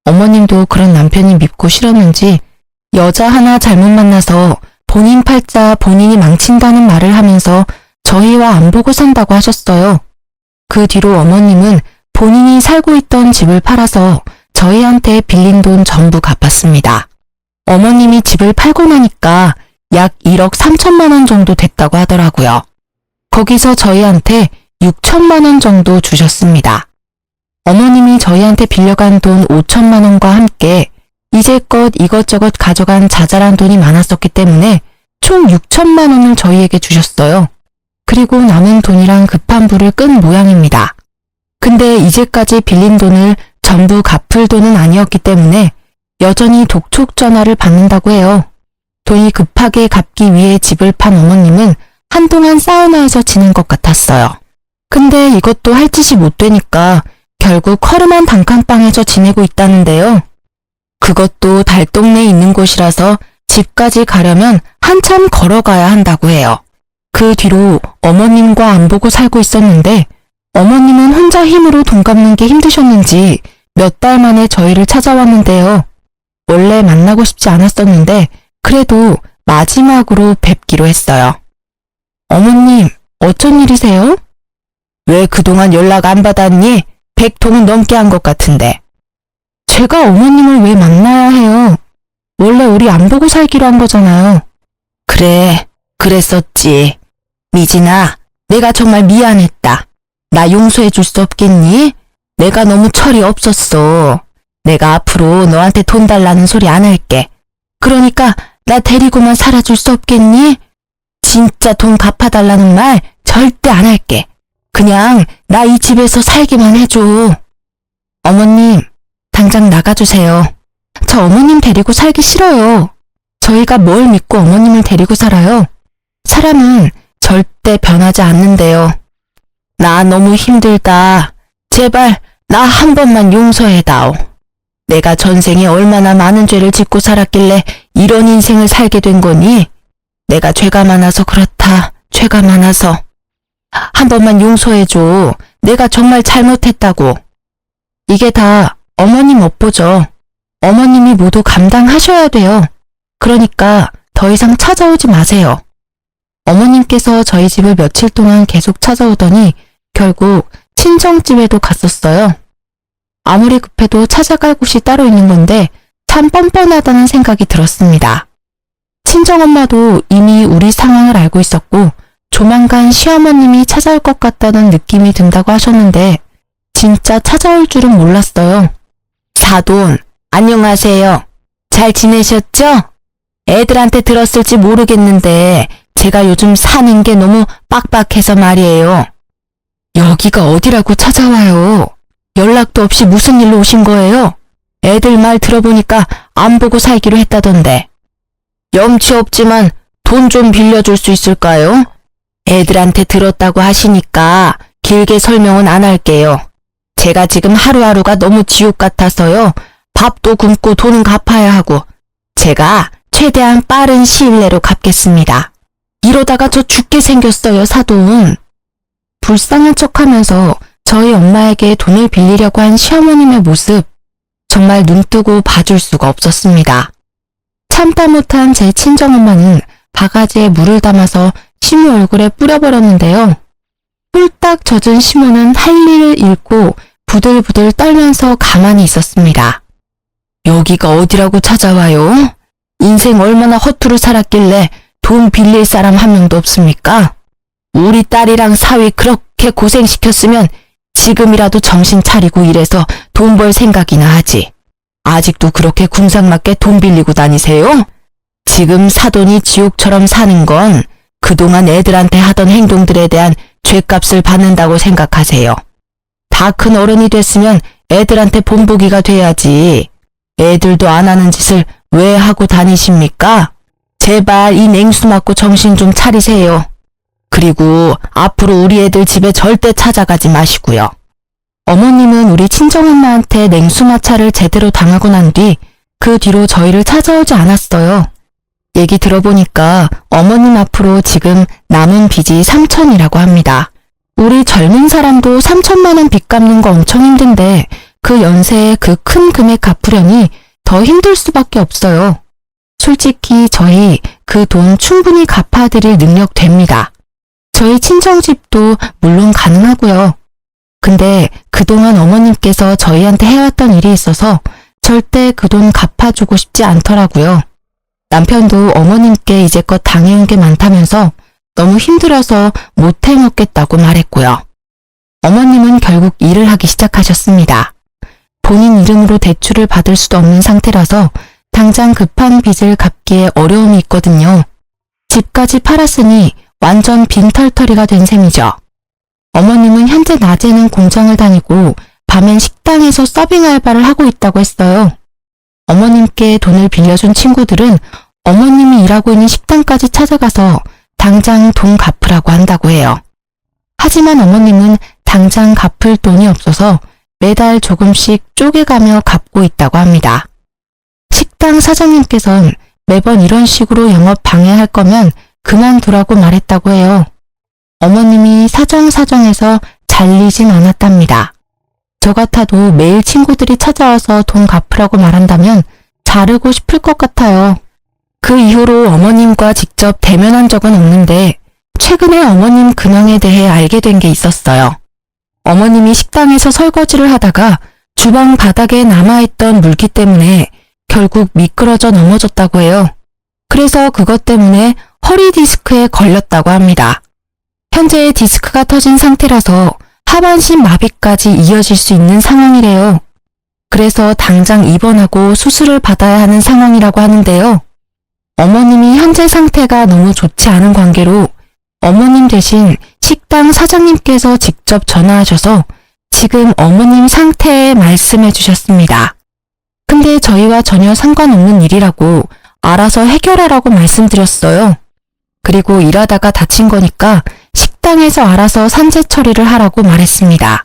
어머님도 그런 남편이 밉고 싫었는지 여자 하나 잘못 만나서 본인 팔자 본인이 망친다는 말을 하면서 저희와 안 보고 산다고 하셨어요. 그 뒤로 어머님은 본인이 살고 있던 집을 팔아서 저희한테 빌린 돈 전부 갚았습니다. 어머님이 집을 팔고 나니까 약 1억 3천만 원 정도 됐다고 하더라고요. 거기서 저희한테 6천만 원 정도 주셨습니다. 어머님이 저희한테 빌려간 돈 5천만 원과 함께 이제껏 이것저것 가져간 자잘한 돈이 많았었기 때문에 총 6천만 원을 저희에게 주셨어요. 그리고 남은 돈이랑 급한 불을 끈 모양입니다. 근데 이제까지 빌린 돈을 전부 갚을 돈은 아니었기 때문에 여전히 독촉 전화를 받는다고 해요. 돈이 급하게 갚기 위해 집을 판 어머님은 한동안 사우나에서 지낸 것 같았어요. 근데 이것도 할 짓이 못 되니까 결국 허름한 단칸방에서 지내고 있다는데요. 그것도 달동네에 있는 곳이라서 집까지 가려면 한참 걸어가야 한다고 해요. 그 뒤로 어머님과 안 보고 살고 있었는데 어머님은 혼자 힘으로 돈 갚는 게 힘드셨는지 몇 달 만에 저희를 찾아왔는데요. 원래 만나고 싶지 않았었는데 그래도 마지막으로 뵙기로 했어요. 어머님, 어쩐 일이세요? 왜 그동안 연락 안 받았니? 100통은 넘게 한 것 같은데. 제가 어머님을 왜 만나야 해요? 원래 우리 안 보고 살기로 한 거잖아요. 그래, 그랬었지. 미진아, 내가 정말 미안했다. 나 용서해 줄 수 없겠니? 내가 너무 철이 없었어. 내가 앞으로 너한테 돈 달라는 소리 안 할게. 그러니까 나 데리고만 살아줄 수 없겠니? 진짜 돈 갚아달라는 말 절대 안 할게. 그냥 나 이 집에서 살기만 해줘. 어머님, 당장 나가주세요. 저 어머님 데리고 살기 싫어요. 저희가 뭘 믿고 어머님을 데리고 살아요? 사람은 절대 변하지 않는데요. 나 너무 힘들다. 제발 나 한 번만 용서해다오. 내가 전생에 얼마나 많은 죄를 짓고 살았길래 이런 인생을 살게 된 거니? 내가 죄가 많아서 그렇다. 죄가 많아서. 한 번만 용서해줘. 내가 정말 잘못했다고. 이게 다 어머님 업보죠. 어머님이 모두 감당하셔야 돼요. 그러니까 더 이상 찾아오지 마세요. 어머님께서 저희 집을 며칠 동안 계속 찾아오더니 결국 친정집에도 갔었어요. 아무리 급해도 찾아갈 곳이 따로 있는 건데 참 뻔뻔하다는 생각이 들었습니다. 친정엄마도 이미 우리 상황을 알고 있었고 조만간 시어머님이 찾아올 것 같다는 느낌이 든다고 하셨는데 진짜 찾아올 줄은 몰랐어요. 사돈, 안녕하세요. 잘 지내셨죠? 애들한테 들었을지 모르겠는데 제가 요즘 사는 게 너무 빡빡해서 말이에요. 여기가 어디라고 찾아와요? 연락도 없이 무슨 일로 오신 거예요? 애들 말 들어보니까 안 보고 살기로 했다던데. 염치 없지만 돈 좀 빌려줄 수 있을까요? 애들한테 들었다고 하시니까 길게 설명은 안 할게요. 제가 지금 하루하루가 너무 지옥 같아서요. 밥도 굶고 돈은 갚아야 하고 제가 최대한 빠른 시일 내로 갚겠습니다. 이러다가 저 죽게 생겼어요, 사돈. 불쌍한 척하면서 저희 엄마에게 돈을 빌리려고 한 시어머님의 모습 정말 눈뜨고 봐줄 수가 없었습니다. 참다 못한 제 친정엄마는 바가지에 물을 담아서 시모 얼굴에 뿌려버렸는데요. 홀딱 젖은 시모는 할 일을 잃고 부들부들 떨면서 가만히 있었습니다. 여기가 어디라고 찾아와요? 인생 얼마나 허투루 살았길래 돈 빌릴 사람 한 명도 없습니까? 우리 딸이랑 사위 그렇게 고생시켰으면 지금이라도 정신 차리고 일해서 돈 벌 생각이나 하지. 아직도 그렇게 궁상맞게 돈 빌리고 다니세요? 지금 사돈이 지옥처럼 사는 건 그동안 애들한테 하던 행동들에 대한 죗값을 받는다고 생각하세요. 다 큰 어른이 됐으면 애들한테 본보기가 돼야지. 애들도 안 하는 짓을 왜 하고 다니십니까? 제발 이 냉수 맞고 정신 좀 차리세요. 그리고 앞으로 우리 애들 집에 절대 찾아가지 마시고요. 어머님은 우리 친정엄마한테 냉수마찰을 제대로 당하고 난 뒤 그 뒤로 저희를 찾아오지 않았어요. 얘기 들어보니까 어머님 앞으로 지금 남은 빚이 3천이라고 합니다. 우리 젊은 사람도 3천만 원 빚 갚는 거 엄청 힘든데 그 연세에 그 큰 금액 갚으려니 더 힘들 수밖에 없어요. 솔직히 저희 그 돈 충분히 갚아드릴 능력 됩니다. 저희 친정집도 물론 가능하고요. 근데 그동안 어머님께서 저희한테 해왔던 일이 있어서 절대 그 돈 갚아주고 싶지 않더라고요. 남편도 어머님께 이제껏 당해온 게 많다면서 너무 힘들어서 못 해먹겠다고 말했고요. 어머님은 결국 일을 하기 시작하셨습니다. 본인 이름으로 대출을 받을 수도 없는 상태라서 당장 급한 빚을 갚기에 어려움이 있거든요. 집까지 팔았으니 완전 빈털터리가 된 셈이죠. 어머님은 현재 낮에는 공장을 다니고 밤엔 식당에서 서빙 알바를 하고 있다고 했어요. 어머님께 돈을 빌려준 친구들은 어머님이 일하고 있는 식당까지 찾아가서 당장 돈 갚으라고 한다고 해요. 하지만 어머님은 당장 갚을 돈이 없어서 매달 조금씩 쪼개가며 갚고 있다고 합니다. 식당 사장님께선 매번 이런 식으로 영업 방해할 거면 그만두라고 말했다고 해요. 어머님이 사정사정해서 잘리진 않았답니다. 저 같아도 매일 친구들이 찾아와서 돈 갚으라고 말한다면 자르고 싶을 것 같아요. 그 이후로 어머님과 직접 대면한 적은 없는데 최근에 어머님 근황에 대해 알게 된 게 있었어요. 어머님이 식당에서 설거지를 하다가 주방 바닥에 남아있던 물기 때문에 결국 미끄러져 넘어졌다고 해요. 그래서 그것 때문에 허리 디스크에 걸렸다고 합니다. 현재 디스크가 터진 상태라서 하반신 마비까지 이어질 수 있는 상황이래요. 그래서 당장 입원하고 수술을 받아야 하는 상황이라고 하는데요. 어머님이 현재 상태가 너무 좋지 않은 관계로 어머님 대신 식당 사장님께서 직접 전화하셔서 지금 어머님 상태에 말씀해 주셨습니다. 근데 저희와 전혀 상관없는 일이라고 알아서 해결하라고 말씀드렸어요. 그리고 일하다가 다친 거니까 식당에서 알아서 산재 처리를 하라고 말했습니다.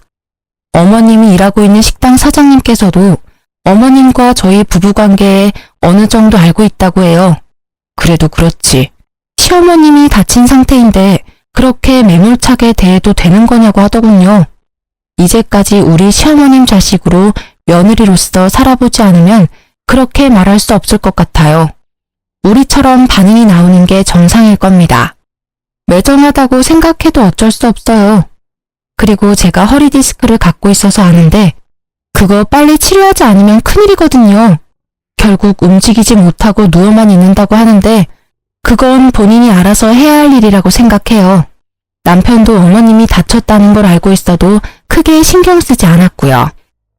어머님이 일하고 있는 식당 사장님께서도 어머님과 저희 부부관계에 어느 정도 알고 있다고 해요. 그래도 그렇지. 시어머님이 다친 상태인데 그렇게 매몰차게 대해도 되는 거냐고 하더군요. 이제까지 우리 시어머님 자식으로 며느리로서 살아보지 않으면 그렇게 말할 수 없을 것 같아요. 우리처럼 반응이 나오는 게 정상일 겁니다. 매정하다고 생각해도 어쩔 수 없어요. 그리고 제가 허리 디스크를 갖고 있어서 아는데 그거 빨리 치료하지 않으면 큰일이거든요. 결국 움직이지 못하고 누워만 있는다고 하는데 그건 본인이 알아서 해야 할 일이라고 생각해요. 남편도 어머님이 다쳤다는 걸 알고 있어도 크게 신경 쓰지 않았고요.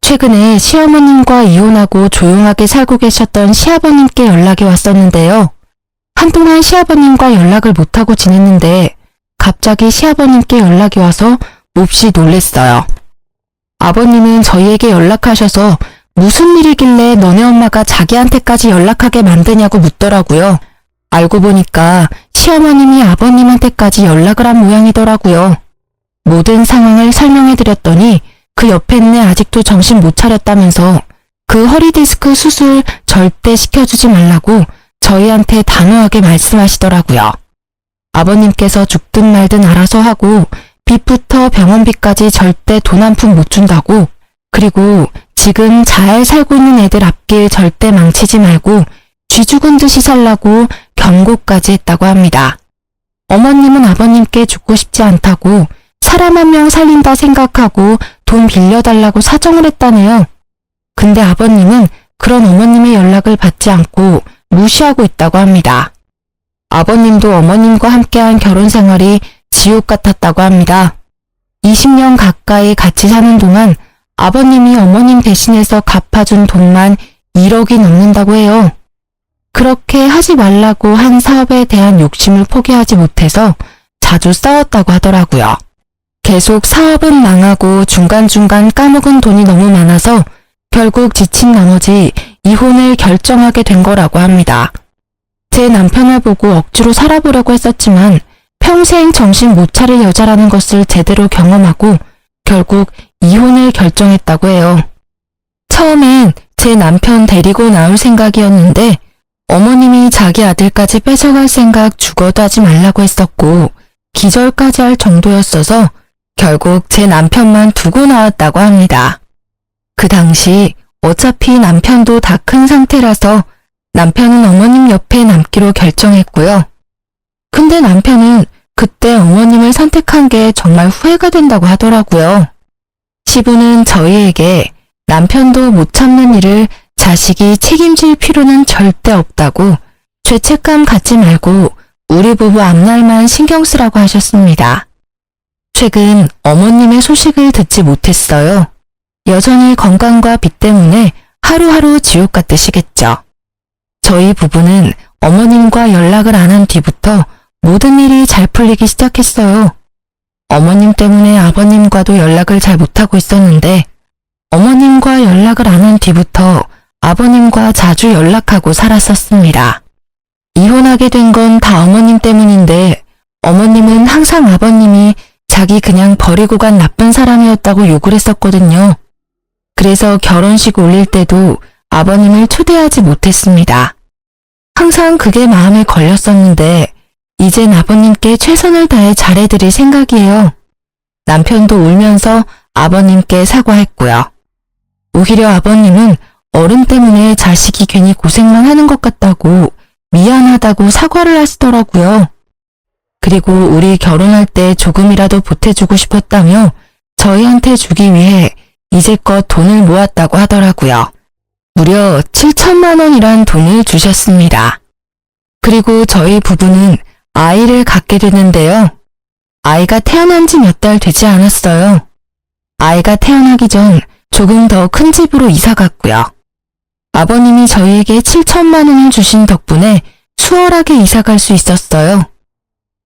최근에 시어머님과 이혼하고 조용하게 살고 계셨던 시아버님께 연락이 왔었는데요. 한동안 시아버님과 연락을 못하고 지냈는데 갑자기 시아버님께 연락이 와서 몹시 놀랬어요. 아버님은 저희에게 연락하셔서 무슨 일이길래 너네 엄마가 자기한테까지 연락하게 만드냐고 묻더라고요. 알고 보니까 시어머님이 아버님한테까지 연락을 한 모양이더라고요. 모든 상황을 설명해드렸더니 그 옆에 아직도 정신 못 차렸다면서 그 허리디스크 수술 절대 시켜주지 말라고 저희한테 단호하게 말씀하시더라고요. 아버님께서 죽든 말든 알아서 하고 빚부터 병원비까지 절대 돈 한 푼 못 준다고, 그리고 지금 잘 살고 있는 애들 앞길 절대 망치지 말고 쥐 죽은 듯이 살라고 경고까지 했다고 합니다. 어머님은 아버님께 죽고 싶지 않다고 사람 한 명 살린다 생각하고 돈 빌려달라고 사정을 했다네요. 근데 아버님은 그런 어머님의 연락을 받지 않고 무시하고 있다고 합니다. 아버님도 어머님과 함께한 결혼 생활이 지옥 같았다고 합니다. 20년 가까이 같이 사는 동안 아버님이 어머님 대신해서 갚아준 돈만 1억이 넘는다고 해요. 그렇게 하지 말라고 한 사업에 대한 욕심을 포기하지 못해서 자주 싸웠다고 하더라고요. 계속 사업은 망하고 중간중간 까먹은 돈이 너무 많아서 결국 지친 나머지 이혼을 결정하게 된 거라고 합니다. 제 남편을 보고 억지로 살아보려고 했었지만 평생 정신 못 차릴 여자라는 것을 제대로 경험하고 결국 이혼을 결정했다고 해요. 처음엔 제 남편 데리고 나올 생각이었는데 어머님이 자기 아들까지 뺏어갈 생각 죽어도 하지 말라고 했었고 기절까지 할 정도였어서 결국 제 남편만 두고 나왔다고 합니다. 그 당시 어차피 남편도 다 큰 상태라서 남편은 어머님 옆에 남기로 결정했고요. 근데 남편은 그때 어머님을 선택한 게 정말 후회가 된다고 하더라고요. 시부는 저희에게 남편도 못 참는 일을 자식이 책임질 필요는 절대 없다고 죄책감 갖지 말고 우리 부부 앞날만 신경 쓰라고 하셨습니다. 최근 어머님의 소식을 듣지 못했어요. 여전히 건강과 빚 때문에 하루하루 지옥 같으시겠죠. 저희 부부는 어머님과 연락을 안 한 뒤부터 모든 일이 잘 풀리기 시작했어요. 어머님 때문에 아버님과도 연락을 잘 못하고 있었는데 어머님과 연락을 안 한 뒤부터 아버님과 자주 연락하고 살았었습니다. 이혼하게 된 건 다 어머님 때문인데 어머님은 항상 아버님이 자기 그냥 버리고 간 나쁜 사람이었다고 욕을 했었거든요. 그래서 결혼식 올릴 때도 아버님을 초대하지 못했습니다. 항상 그게 마음에 걸렸었는데 이젠 아버님께 최선을 다해 잘해드릴 생각이에요. 남편도 울면서 아버님께 사과했고요. 오히려 아버님은 어른 때문에 자식이 괜히 고생만 하는 것 같다고 미안하다고 사과를 하시더라고요. 그리고 우리 결혼할 때 조금이라도 보태주고 싶었다며 저희한테 주기 위해 이제껏 돈을 모았다고 하더라고요. 무려 7천만 원이란 돈을 주셨습니다. 그리고 저희 부부는 아이를 갖게 되는데요. 아이가 태어난 지 몇 달 되지 않았어요. 아이가 태어나기 전 조금 더 큰 집으로 이사 갔고요. 아버님이 저희에게 7천만 원을 주신 덕분에 수월하게 이사 갈 수 있었어요.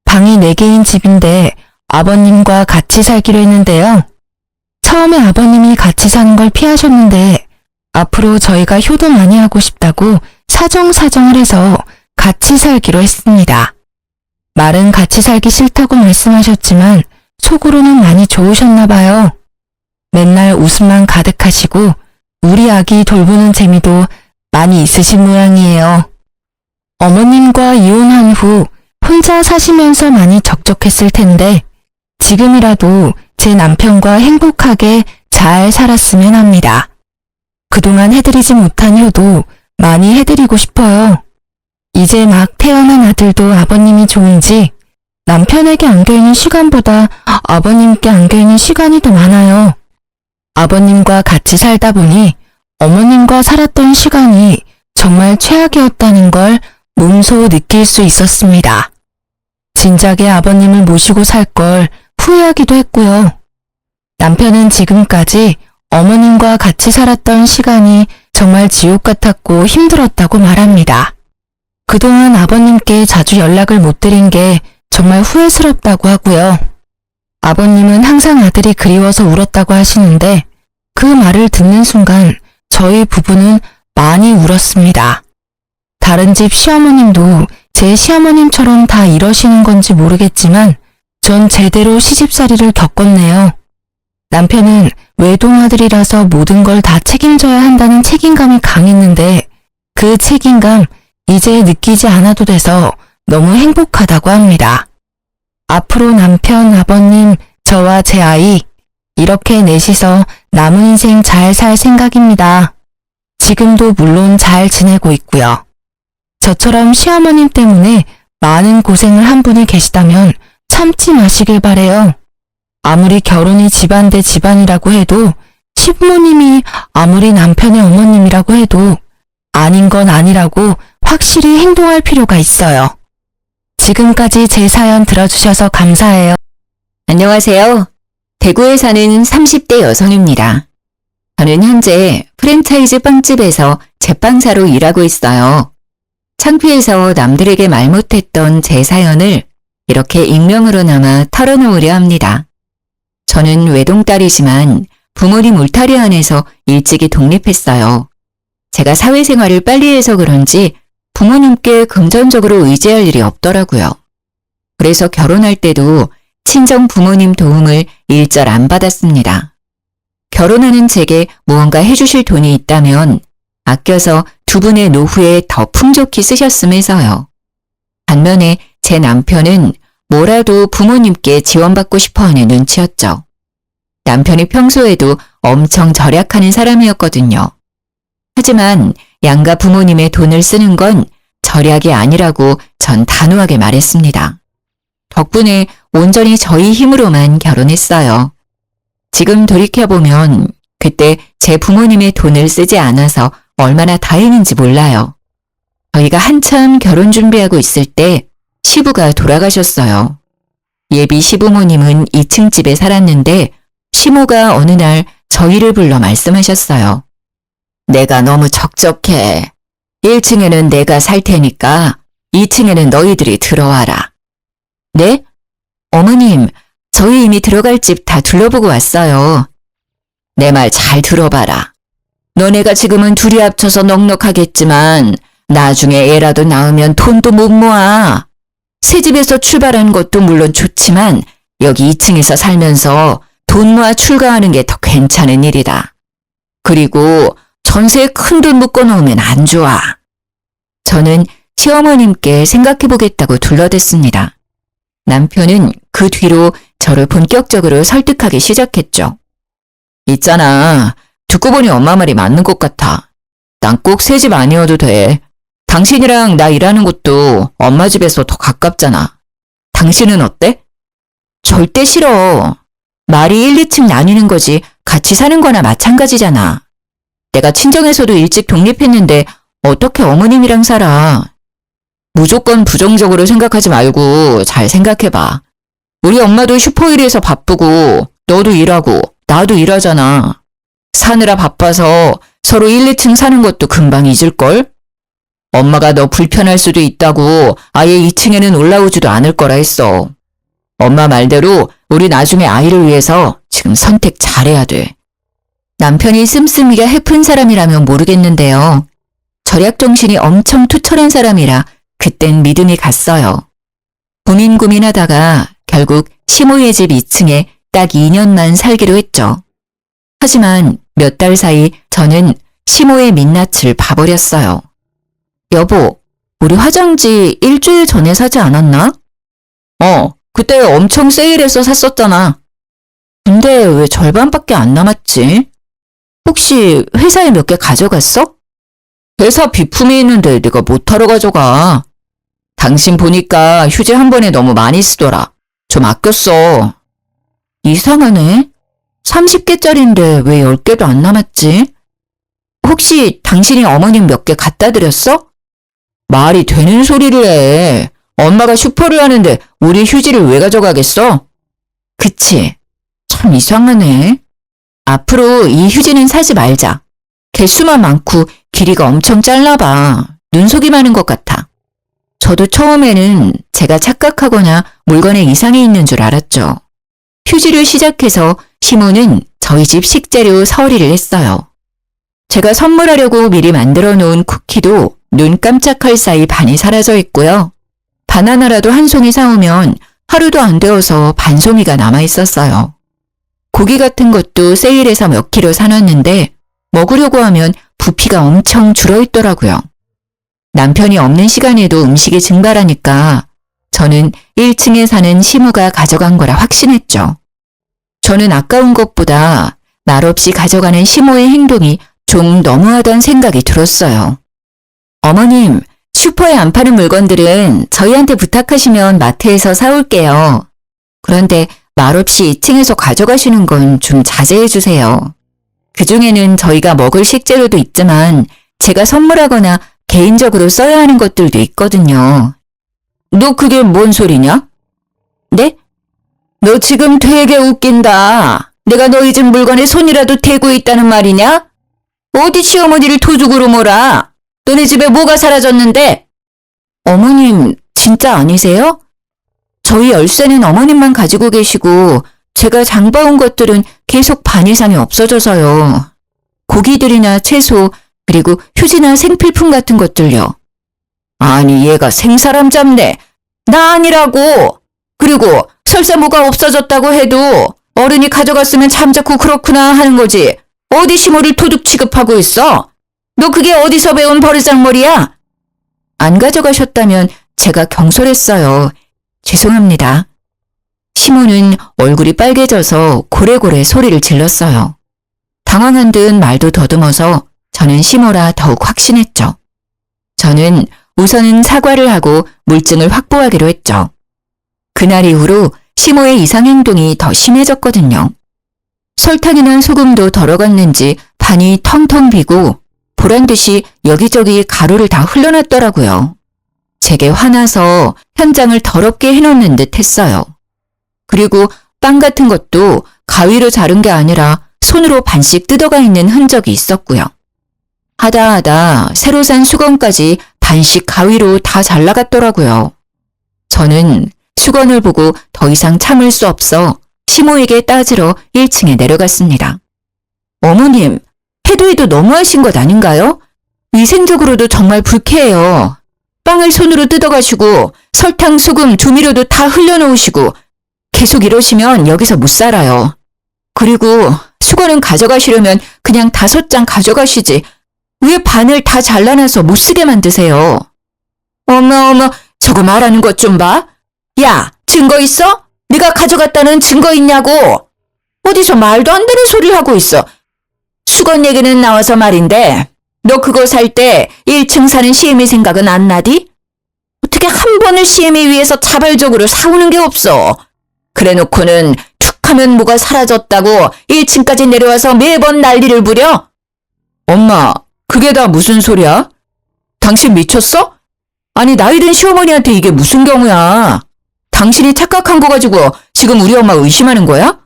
방이 4개인 집인데 아버님과 같이 살기로 했는데요. 처음에 아버님이 같이 사는 걸 피하셨는데 앞으로 저희가 효도 많이 하고 싶다고 사정사정을 해서 같이 살기로 했습니다. 말은 같이 살기 싫다고 말씀하셨지만 속으로는 많이 좋으셨나 봐요. 맨날 웃음만 가득하시고 우리 아기 돌보는 재미도 많이 있으신 모양이에요. 어머님과 이혼한 후 혼자 사시면서 많이 적적했을 텐데 지금이라도 제 남편과 행복하게 잘 살았으면 합니다. 그동안 해드리지 못한 효도 많이 해드리고 싶어요. 이제 막 태어난 아들도 아버님이 좋은지 남편에게 안겨있는 시간보다 아버님께 안겨있는 시간이 더 많아요. 아버님과 같이 살다 보니 어머님과 살았던 시간이 정말 최악이었다는 걸 몸소 느낄 수 있었습니다. 진작에 아버님을 모시고 살 걸 후회하기도 했고요. 남편은 지금까지 어머님과 같이 살았던 시간이 정말 지옥 같았고 힘들었다고 말합니다. 그동안 아버님께 자주 연락을 못 드린 게 정말 후회스럽다고 하고요. 아버님은 항상 아들이 그리워서 울었다고 하시는데 그 말을 듣는 순간 저희 부부는 많이 울었습니다. 다른 집 시어머님도 제 시어머님처럼 다 이러시는 건지 모르겠지만 전 제대로 시집살이를 겪었네요. 남편은 외동아들이라서 모든 걸 다 책임져야 한다는 책임감이 강했는데 그 책임감 이제 느끼지 않아도 돼서 너무 행복하다고 합니다. 앞으로 남편, 아버님, 저와 제 아이 이렇게 넷이서 남은 인생 잘 살 생각입니다. 지금도 물론 잘 지내고 있고요. 저처럼 시어머님 때문에 많은 고생을 한 분이 계시다면 참지 마시길 바래요. 아무리 결혼이 집안 대 집안이라고 해도 시부모님이 아무리 남편의 어머님이라고 해도 아닌 건 아니라고 확실히 행동할 필요가 있어요. 지금까지 제 사연 들어주셔서 감사해요. 안녕하세요. 대구에 사는 30대 여성입니다. 저는 현재 프랜차이즈 빵집에서 제빵사로 일하고 있어요. 창피해서 남들에게 말 못했던 제 사연을 이렇게 익명으로나마 털어놓으려 합니다. 저는 외동딸이지만 부모님 울타리 안에서 일찍이 독립했어요. 제가 사회생활을 빨리 해서 그런지 부모님께 금전적으로 의지할 일이 없더라고요. 그래서 결혼할 때도 친정 부모님 도움을 일절 안 받았습니다. 결혼하는 제게 무언가 해주실 돈이 있다면 아껴서 두 분의 노후에 더 풍족히 쓰셨음 해서요. 반면에 제 남편은 뭐라도 부모님께 지원받고 싶어하는 눈치였죠. 남편이 평소에도 엄청 절약하는 사람이었거든요. 하지만 양가 부모님의 돈을 쓰는 건 절약이 아니라고 전 단호하게 말했습니다. 덕분에 온전히 저희 힘으로만 결혼했어요. 지금 돌이켜보면 그때 제 부모님의 돈을 쓰지 않아서 얼마나 다행인지 몰라요. 저희가 한참 결혼 준비하고 있을 때 시부가 돌아가셨어요. 예비 시부모님은 2층 집에 살았는데 시모가 어느 날 저희를 불러 말씀하셨어요. 내가 너무 적적해. 1층에는 내가 살 테니까 2층에는 너희들이 들어와라. 네? 어머님, 저희 이미 들어갈 집 다 둘러보고 왔어요. 내 말 잘 들어봐라. 너네가 지금은 둘이 합쳐서 넉넉하겠지만 나중에 애라도 낳으면 돈도 못 모아. 새 집에서 출발하는 것도 물론 좋지만 여기 2층에서 살면서 돈 모아 출가하는 게 더 괜찮은 일이다. 그리고 전세에 큰 돈 묶어 놓으면 안 좋아. 저는 시어머님께 생각해보겠다고 둘러댔습니다. 남편은 그 뒤로 저를 본격적으로 설득하기 시작했죠. 있잖아. 듣고 보니 엄마 말이 맞는 것 같아. 난 꼭 새 집 아니어도 돼. 당신이랑 나 일하는 곳도 엄마 집에서 더 가깝잖아. 당신은 어때? 절대 싫어. 말이 1, 2층 나뉘는 거지 같이 사는 거나 마찬가지잖아. 내가 친정에서도 일찍 독립했는데 어떻게 어머님이랑 살아. 무조건 부정적으로 생각하지 말고 잘 생각해봐. 우리 엄마도 슈퍼일에서 바쁘고 너도 일하고 나도 일하잖아. 사느라 바빠서 서로 1, 2층 사는 것도 금방 잊을걸? 엄마가 너 불편할 수도 있다고 아예 2층에는 올라오지도 않을 거라 했어. 엄마 말대로 우리 나중에 아이를 위해서 지금 선택 잘해야 돼. 남편이 씀씀이가 해픈 사람이라면 모르겠는데요. 절약 정신이 엄청 투철한 사람이라 그땐 믿음이 갔어요. 고민하다가 결국 시모의 집 2층에 딱 2년만 살기로 했죠. 하지만 몇 달 사이 저는 시모의 민낯을 봐버렸어요. 여보, 우리 화장지 일주일 전에 사지 않았나? 그때 엄청 세일해서 샀었잖아. 근데 왜 절반밖에 안 남았지? 혹시 회사에 몇 개 가져갔어? 회사 비품이 있는데 네가 못하러 가져가. 당신 보니까 휴지 한 번에 너무 많이 쓰더라. 좀 아껴 써. 이상하네. 30개짜리인데 왜 10개도 안 남았지? 혹시 당신이 어머님 몇 개 갖다 드렸어? 말이 되는 소리를 해. 엄마가 슈퍼를 하는데 우리 휴지를 왜 가져가겠어? 그치. 참 이상하네. 앞으로 이 휴지는 사지 말자. 개수만 많고 길이가 엄청 짧나봐. 눈속이 많은 것 같아. 저도 처음에는 제가 착각하거나 물건에 이상이 있는 줄 알았죠. 휴지를 시작해서 시모는 저희 집 식재료 서리를 했어요. 제가 선물하려고 미리 만들어 놓은 쿠키도 눈 깜짝할 사이 반이 사라져 있고요. 바나나라도 한 송이 사오면 하루도 안 되어서 반송이가 남아 있었어요. 고기 같은 것도 세일해서 몇 킬로 사놨는데 먹으려고 하면 부피가 엄청 줄어있더라고요. 남편이 없는 시간에도 음식이 증발하니까 저는 1층에 사는 시모가 가져간 거라 확신했죠. 저는 아까운 것보다 말없이 가져가는 시모의 행동이 좀 너무하다는 생각이 들었어요. 어머님, 슈퍼에 안 파는 물건들은 저희한테 부탁하시면 마트에서 사올게요. 그런데 말없이 2층에서 가져가시는 건 좀 자제해 주세요. 그중에는 저희가 먹을 식재료도 있지만 제가 선물하거나 개인적으로 써야 하는 것들도 있거든요. 너 그게 뭔 소리냐? 네? 너 지금 되게 웃긴다. 내가 너희 집 물건에 손이라도 대고 있다는 말이냐? 어디 시어머니를 도둑으로 몰아? 너네 집에 뭐가 사라졌는데? 어머님, 진짜 아니세요? 저희 열쇠는 어머님만 가지고 계시고 제가 장봐온 것들은 계속 반 이상이 없어져서요. 고기들이나 채소, 그리고 휴지나 생필품 같은 것들요. 아니, 얘가 생사람 잡네. 나 아니라고. 그리고 설사 뭐가 없어졌다고 해도 어른이 가져갔으면 잠자코 그렇구나 하는 거지. 어디 시모를 도둑 취급하고 있어? 너 그게 어디서 배운 버르장머리야? 안 가져가셨다면 제가 경솔했어요. 죄송합니다. 시모는 얼굴이 빨개져서 고래고래 소리를 질렀어요. 당황한 듯 말도 더듬어서 저는 시모라 더욱 확신했죠. 저는 우선은 사과를 하고 물증을 확보하기로 했죠. 그날 이후로 시모의 이상행동이 더 심해졌거든요. 설탕이나 소금도 덜어갔는지 반이 텅텅 비고 보란듯이 여기저기 가루를 다 흘러놨더라고요. 제게 화나서 현장을 더럽게 해놓는 듯 했어요. 그리고 빵 같은 것도 가위로 자른 게 아니라 손으로 반씩 뜯어가 있는 흔적이 있었고요. 하다 새로 산 수건까지 반씩 가위로 다 잘라갔더라고요. 저는 수건을 보고 더 이상 참을 수 없어 시모에게 따지러 1층에 내려갔습니다. 어머님, 해도 너무하신 것 아닌가요? 위생적으로도 정말 불쾌해요. 빵을 손으로 뜯어가시고 설탕, 소금, 조미료도 다 흘려놓으시고 계속 이러시면 여기서 못 살아요. 그리고 수건은 가져가시려면 그냥 5장 가져가시지 왜 반을 다 잘라놔서 못 쓰게 만드세요? 어머, 저거 말하는 것 좀 봐. 야, 증거 있어? 네가 가져갔다는 증거 있냐고. 어디서 말도 안 되는 소리를 하고 있어. 수건 얘기는 나와서 말인데 너 그거 살 때 1층 사는 시애미 생각은 안 나디? 어떻게 한 번을 시애미 위해서 자발적으로 사오는 게 없어. 그래놓고는 툭하면 뭐가 사라졌다고 1층까지 내려와서 매번 난리를 부려? 엄마, 그게 다 무슨 소리야? 당신 미쳤어? 아니, 나이 든 시어머니한테 이게 무슨 경우야? 당신이 착각한 거 가지고 지금 우리 엄마 의심하는 거야?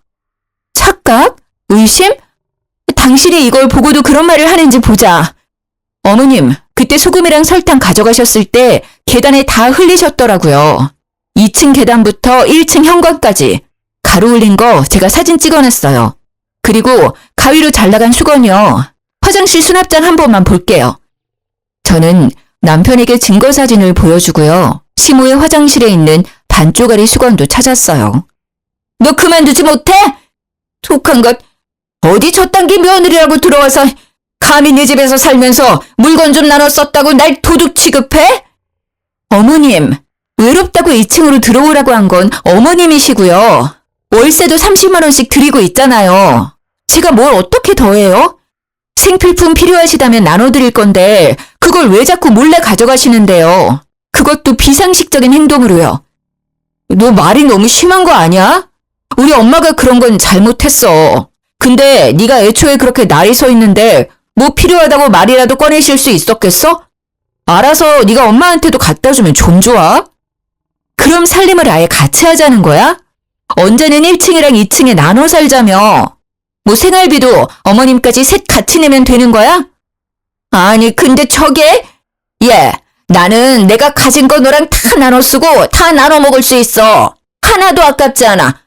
착각? 의심? 당신이 이걸 보고도 그런 말을 하는지 보자. 어머님, 그때 소금이랑 설탕 가져가셨을 때 계단에 다 흘리셨더라고요. 2층 계단부터 1층 현관까지 가루 올린 거 제가 사진 찍어놨어요. 그리고 가위로 잘라간 수건이요. 화장실 수납장 한 번만 볼게요. 저는 남편에게 증거 사진을 보여주고요. 시모의 화장실에 있는 반쪽짜리 수건도 찾았어요. 너 그만두지 못해? 독한 것. 어디 저딴 게 며느리라고 들어와서 감히 내 집에서 살면서 물건 좀 나눠 썼다고 날 도둑 취급해? 어머님, 외롭다고 2층으로 들어오라고 한 건 어머님이시고요. 월세도 30만 원씩 드리고 있잖아요. 제가 뭘 어떻게 더해요? 생필품 필요하시다면 나눠드릴 건데 그걸 왜 자꾸 몰래 가져가시는데요? 그것도 비상식적인 행동으로요. 너 말이 너무 심한 거 아니야? 우리 엄마가 그런 건 잘못했어. 근데 네가 애초에 그렇게 날이 서 있는데 뭐 필요하다고 말이라도 꺼내실 수 있었겠어? 알아서 네가 엄마한테도 갖다 주면 좀 좋아? 그럼 살림을 아예 같이 하자는 거야? 언제는 1층이랑 2층에 나눠 살자며. 뭐 생활비도 어머님까지 셋 같이 내면 되는 거야? 아니 근데 저게? 예, 나는 내가 가진 거 너랑 다 나눠 쓰고 다 나눠 먹을 수 있어. 하나도 아깝지 않아.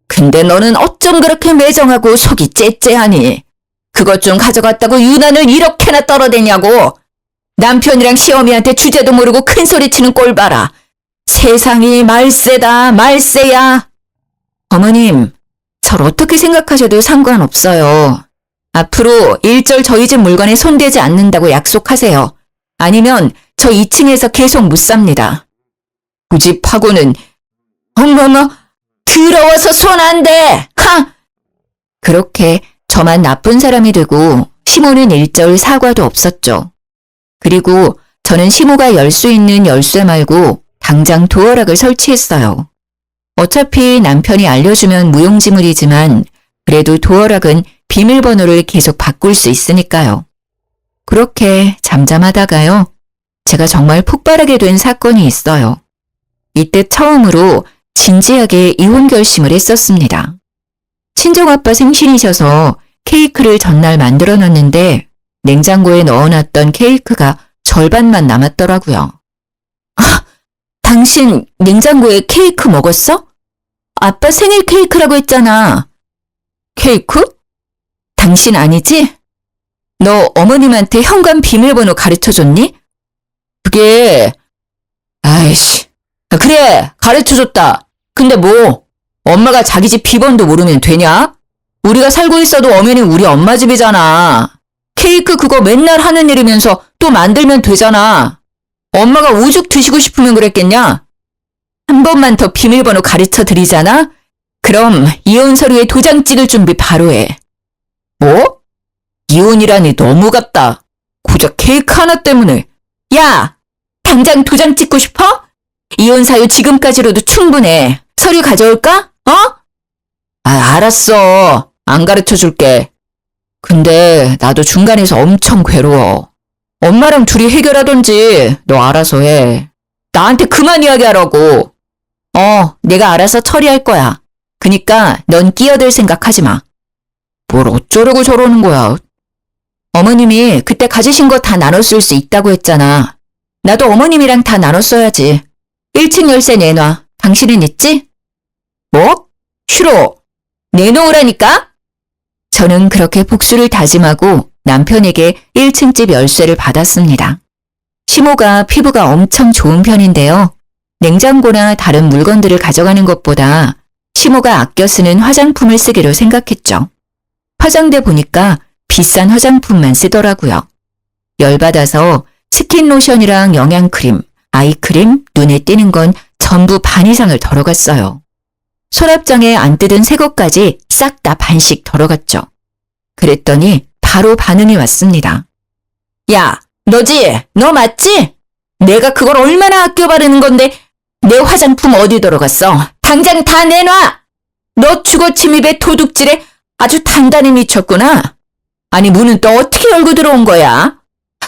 근데 너는 어쩜 그렇게 매정하고 속이 째째하니? 그것 좀 가져갔다고 유난을 이렇게나 떨어대냐고. 남편이랑 시어미한테 주제도 모르고 큰 소리 치는 꼴 봐라. 세상이 말세다, 말세야. 어머님, 절 어떻게 생각하셔도 상관없어요. 앞으로 일절 저희 집 물건에 손대지 않는다고 약속하세요. 아니면 저 2층에서 계속 못 삽니다. 고집하고는 어머머, 더러워서 손 안 대! 하! 그렇게 저만 나쁜 사람이 되고 시모는 일절 사과도 없었죠. 그리고 저는 시모가 열 수 있는 열쇠 말고 당장 도어락을 설치했어요. 어차피 남편이 알려주면 무용지물이지만 그래도 도어락은 비밀번호를 계속 바꿀 수 있으니까요. 그렇게 잠잠하다가요. 제가 정말 폭발하게 된 사건이 있어요. 이때 처음으로 진지하게 이혼 결심을 했었습니다. 친정아빠 생신이셔서 케이크를 전날 만들어놨는데 냉장고에 넣어놨던 케이크가 절반만 남았더라고요. 아, 당신 냉장고에 케이크 먹었어? 아빠 생일 케이크라고 했잖아. 케이크? 당신 아니지? 너 어머님한테 현관 비밀번호 가르쳐줬니? 그게... 아이씨... 그래, 가르쳐줬다. 근데 뭐 엄마가 자기 집 비번도 모르면 되냐? 우리가 살고 있어도 엄연히 우리 엄마 집이잖아. 케이크 그거 맨날 하는 일이면서 또 만들면 되잖아. 엄마가 오죽 드시고 싶으면 그랬겠냐? 한 번만 더 비밀번호 가르쳐 드리잖아? 그럼 이혼 서류에 도장 찍을 준비 바로 해. 뭐? 이혼이라니 너무 같다. 고작 케이크 하나 때문에. 야! 당장 도장 찍고 싶어? 이혼 사유 지금까지로도 충분해. 서류 가져올까? 어? 아, 알았어. 안 가르쳐 줄게. 근데 나도 중간에서 엄청 괴로워. 엄마랑 둘이 해결하던지 너 알아서 해. 나한테 그만 이야기하라고. 내가 알아서 처리할 거야. 그니까 넌 끼어들 생각하지 마. 뭘 어쩌려고 저러는 거야. 어머님이 그때 가지신 거 다 나눠 쓸 수 있다고 했잖아. 나도 어머님이랑 다 나눠 써야지. 1층 열쇠 내놔. 당신은 있지? 뭐? 싫어. 내놓으라니까? 저는 그렇게 복수를 다짐하고 남편에게 1층 집 열쇠를 받았습니다. 시모가 피부가 엄청 좋은 편인데요. 냉장고나 다른 물건들을 가져가는 것보다 시모가 아껴 쓰는 화장품을 쓰기로 생각했죠. 화장대 보니까 비싼 화장품만 쓰더라고요. 열받아서 스킨 로션이랑 영양크림, 아이크림, 눈에 띄는 건 전부 반 이상을 덜어갔어요. 서랍장에 안 뜯은 새 것까지 싹 다 반씩 덜어갔죠. 그랬더니 바로 반응이 왔습니다. 야, 너지? 너 맞지? 내가 그걸 얼마나 아껴 바르는 건데 내 화장품 어디 들어갔어? 당장 다 내놔! 너 주거 침입에 도둑질에 아주 단단히 미쳤구나. 아니 문은 또 어떻게 열고 들어온 거야?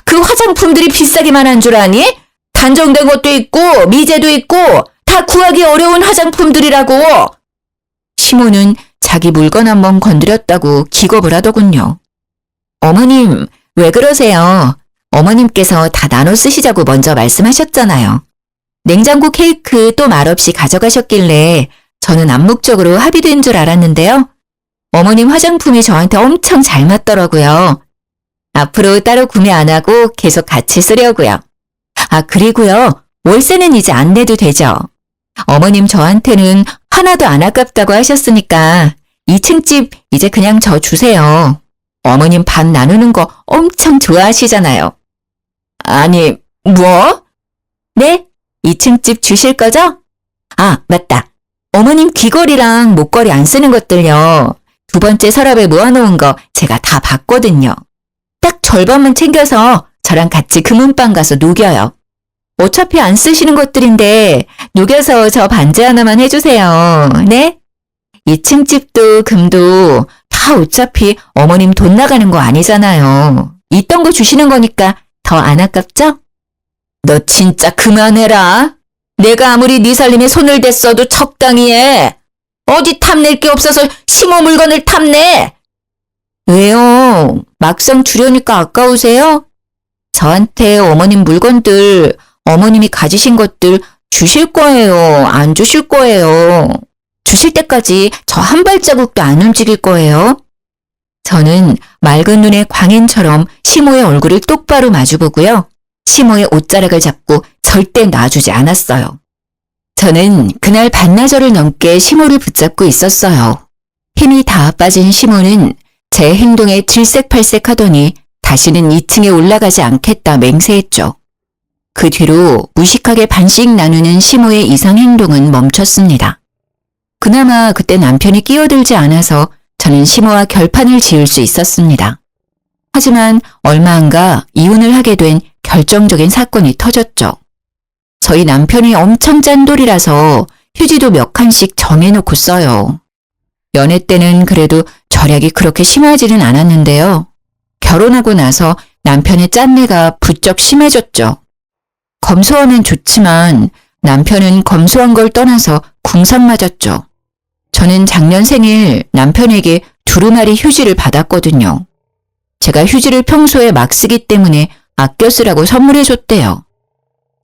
그 화장품들이 비싸기만 한 줄 아니? 단정된 것도 있고 미제도 있고 다 구하기 어려운 화장품들이라고. 시모는 자기 물건 한번 건드렸다고 기겁을 하더군요. 어머님, 왜 그러세요? 어머님께서 다 나눠 쓰시자고 먼저 말씀하셨잖아요. 냉장고 케이크 또 말없이 가져가셨길래 저는 암묵적으로 합의된 줄 알았는데요. 어머님 화장품이 저한테 엄청 잘 맞더라고요. 앞으로 따로 구매 안 하고 계속 같이 쓰려고요. 아, 그리고요. 월세는 이제 안 내도 되죠. 어머님 저한테는 하나도 안 아깝다고 하셨으니까 2층 집 이제 그냥 저 주세요. 어머님 반 나누는 거 엄청 좋아하시잖아요. 아니, 뭐? 네? 2층 집 주실 거죠? 아, 맞다. 어머님 귀걸이랑 목걸이 안 쓰는 것들요. 두 번째 서랍에 모아놓은 거 제가 다 봤거든요. 딱 절반만 챙겨서 저랑 같이 금은방 가서 녹여요. 어차피 안 쓰시는 것들인데 녹여서 저 반지 하나만 해주세요. 네? 2층 집도 금도 다 어차피 어머님 돈 나가는 거 아니잖아요. 있던 거 주시는 거니까 더 안 아깝죠? 너 진짜 그만해라. 내가 아무리 네 살림에 손을 댔어도 적당히 해. 어디 탐낼 게 없어서 심어 물건을 탐내. 왜요? 막상 주려니까 아까우세요? 저한테 어머님 물건들, 어머님이 가지신 것들 주실 거예요? 안 주실 거예요? 주실 때까지 저 한 발자국도 안 움직일 거예요? 저는 맑은 눈의 광인처럼 시모의 얼굴을 똑바로 마주보고요. 시모의 옷자락을 잡고 절대 놔주지 않았어요. 저는 그날 반나절을 넘게 시모를 붙잡고 있었어요. 힘이 다 빠진 시모는 제 행동에 질색팔색하더니 다시는 2층에 올라가지 않겠다 맹세했죠. 그 뒤로 무식하게 반씩 나누는 시모의 이상 행동은 멈췄습니다. 그나마 그때 남편이 끼어들지 않아서 저는 시모와 결판을 지을 수 있었습니다. 하지만 얼마 안가 이혼을 하게 된 결정적인 사건이 터졌죠. 저희 남편이 엄청 짠돌이라서 휴지도 몇 칸씩 정해놓고 써요. 연애 때는 그래도 절약이 그렇게 심하지는 않았는데요. 결혼하고 나서 남편의 짠내가 부쩍 심해졌죠. 검소하면 좋지만 남편은 검소한 걸 떠나서 궁상 맞았죠. 저는 작년 생일 남편에게 두루마리 휴지를 받았거든요. 제가 휴지를 평소에 막 쓰기 때문에 아껴 쓰라고 선물해줬대요.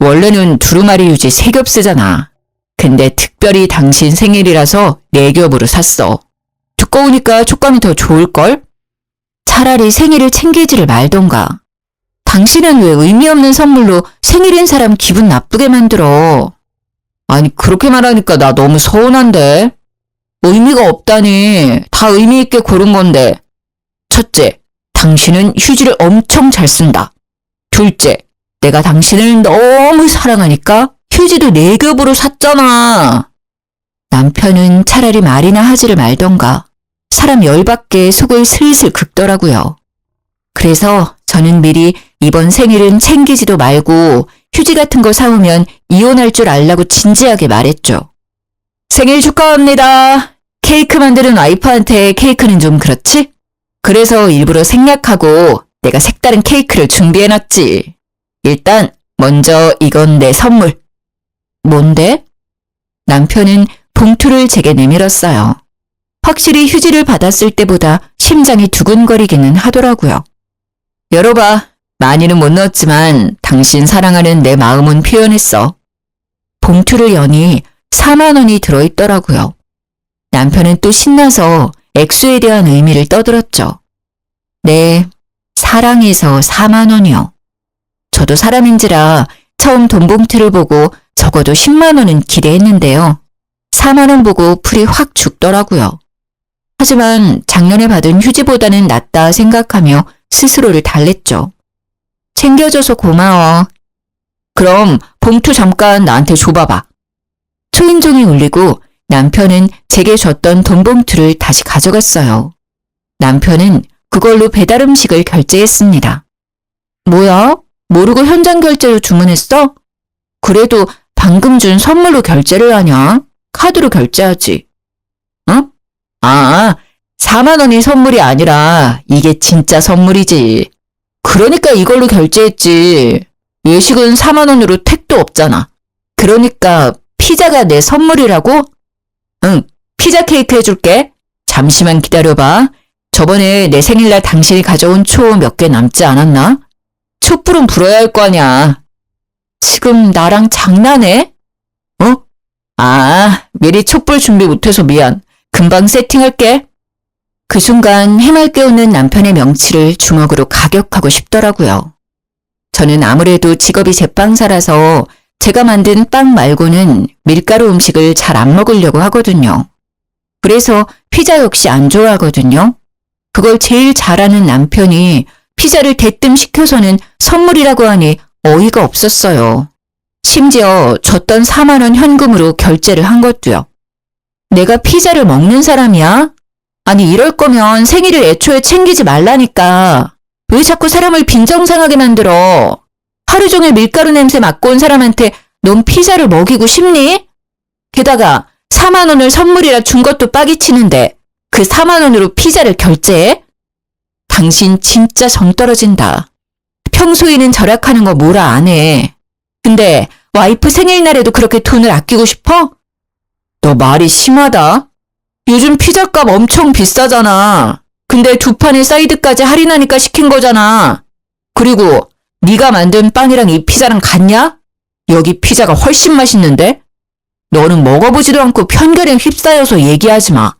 원래는 두루마리 휴지 3겹 쓰잖아. 근데 특별히 당신 생일이라서 4겹으로 샀어. 두꺼우니까 촉감이 더 좋을걸? 차라리 생일을 챙기지를 말던가. 당신은 왜 의미 없는 선물로 생일인 사람 기분 나쁘게 만들어? 아니 그렇게 말하니까 나 너무 서운한데. 의미가 없다니. 다 의미 있게 고른 건데. 첫째, 당신은 휴지를 엄청 잘 쓴다. 둘째, 내가 당신을 너무 사랑하니까 휴지도 4겹으로 샀잖아. 남편은 차라리 말이나 하지를 말던가. 사람 열받게 속을 슬슬 긁더라고요. 그래서 저는 미리 이번 생일은 챙기지도 말고 휴지 같은 거 사오면 이혼할 줄 알라고 진지하게 말했죠. 생일 축하합니다. 케이크 만드는 와이프한테 케이크는 좀 그렇지? 그래서 일부러 생략하고 내가 색다른 케이크를 준비해놨지. 일단 먼저 이건 내 선물. 뭔데? 남편은 봉투를 제게 내밀었어요. 확실히 휴지를 받았을 때보다 심장이 두근거리기는 하더라고요. 열어봐. 많이는 못 넣었지만 당신 사랑하는 내 마음은 표현했어. 봉투를 여니 4만 원이 들어있더라고요. 남편은 또 신나서 액수에 대한 의미를 떠들었죠. 네, 사랑해서 4만 원이요. 저도 사람인지라 처음 돈 봉투를 보고 적어도 10만 원은 기대했는데요. 4만 원 보고 풀이 확 죽더라고요. 하지만 작년에 받은 휴지보다는 낫다 생각하며 스스로를 달랬죠. 챙겨줘서 고마워. 그럼 봉투 잠깐 나한테 줘봐봐. 초인종이 울리고 남편은 제게 줬던 돈 봉투를 다시 가져갔어요. 남편은 그걸로 배달 음식을 결제했습니다. 뭐야? 모르고 현장 결제로 주문했어? 그래도 방금 준 선물로 결제를 하냐? 카드로 결제하지. 응? 4만 원이 선물이 아니라 이게 진짜 선물이지. 그러니까 이걸로 결제했지. 외식은 4만 원으로 택도 없잖아. 그러니까 피자가 내 선물이라고? 응, 피자 케이크 해줄게. 잠시만 기다려봐. 저번에 내 생일날 당신이 가져온 초 몇 개 남지 않았나? 촛불은 불어야 할 거 아냐. 지금 나랑 장난해? 미리 촛불 준비 못해서 미안. 금방 세팅할게. 그 순간 해맑게 웃는 남편의 명치를 주먹으로 가격하고 싶더라고요. 저는 아무래도 직업이 제빵사라서 제가 만든 빵 말고는 밀가루 음식을 잘 안 먹으려고 하거든요. 그래서 피자 역시 안 좋아하거든요. 그걸 제일 잘하는 남편이 피자를 대뜸 시켜서는 선물이라고 하니 어이가 없었어요. 심지어 줬던 4만 원 현금으로 결제를 한 것도요. 내가 피자를 먹는 사람이야? 아니 이럴 거면 생일을 애초에 챙기지 말라니까. 왜 자꾸 사람을 빈정상하게 만들어? 하루 종일 밀가루 냄새 맡고 온 사람한테 넌 피자를 먹이고 싶니? 게다가 4만 원을 선물이라 준 것도 빠기치는데 그 4만 원으로 피자를 결제해? 당신 진짜 정 떨어진다. 평소에는 절약하는 거 뭐라 안 해. 근데 와이프 생일날에도 그렇게 돈을 아끼고 싶어? 너 말이 심하다. 요즘 피자값 엄청 비싸잖아. 근데 2판의 사이드까지 할인하니까 시킨 거잖아. 그리고 네가 만든 빵이랑 이 피자랑 같냐? 여기 피자가 훨씬 맛있는데? 너는 먹어보지도 않고 편견에 휩싸여서 얘기하지 마.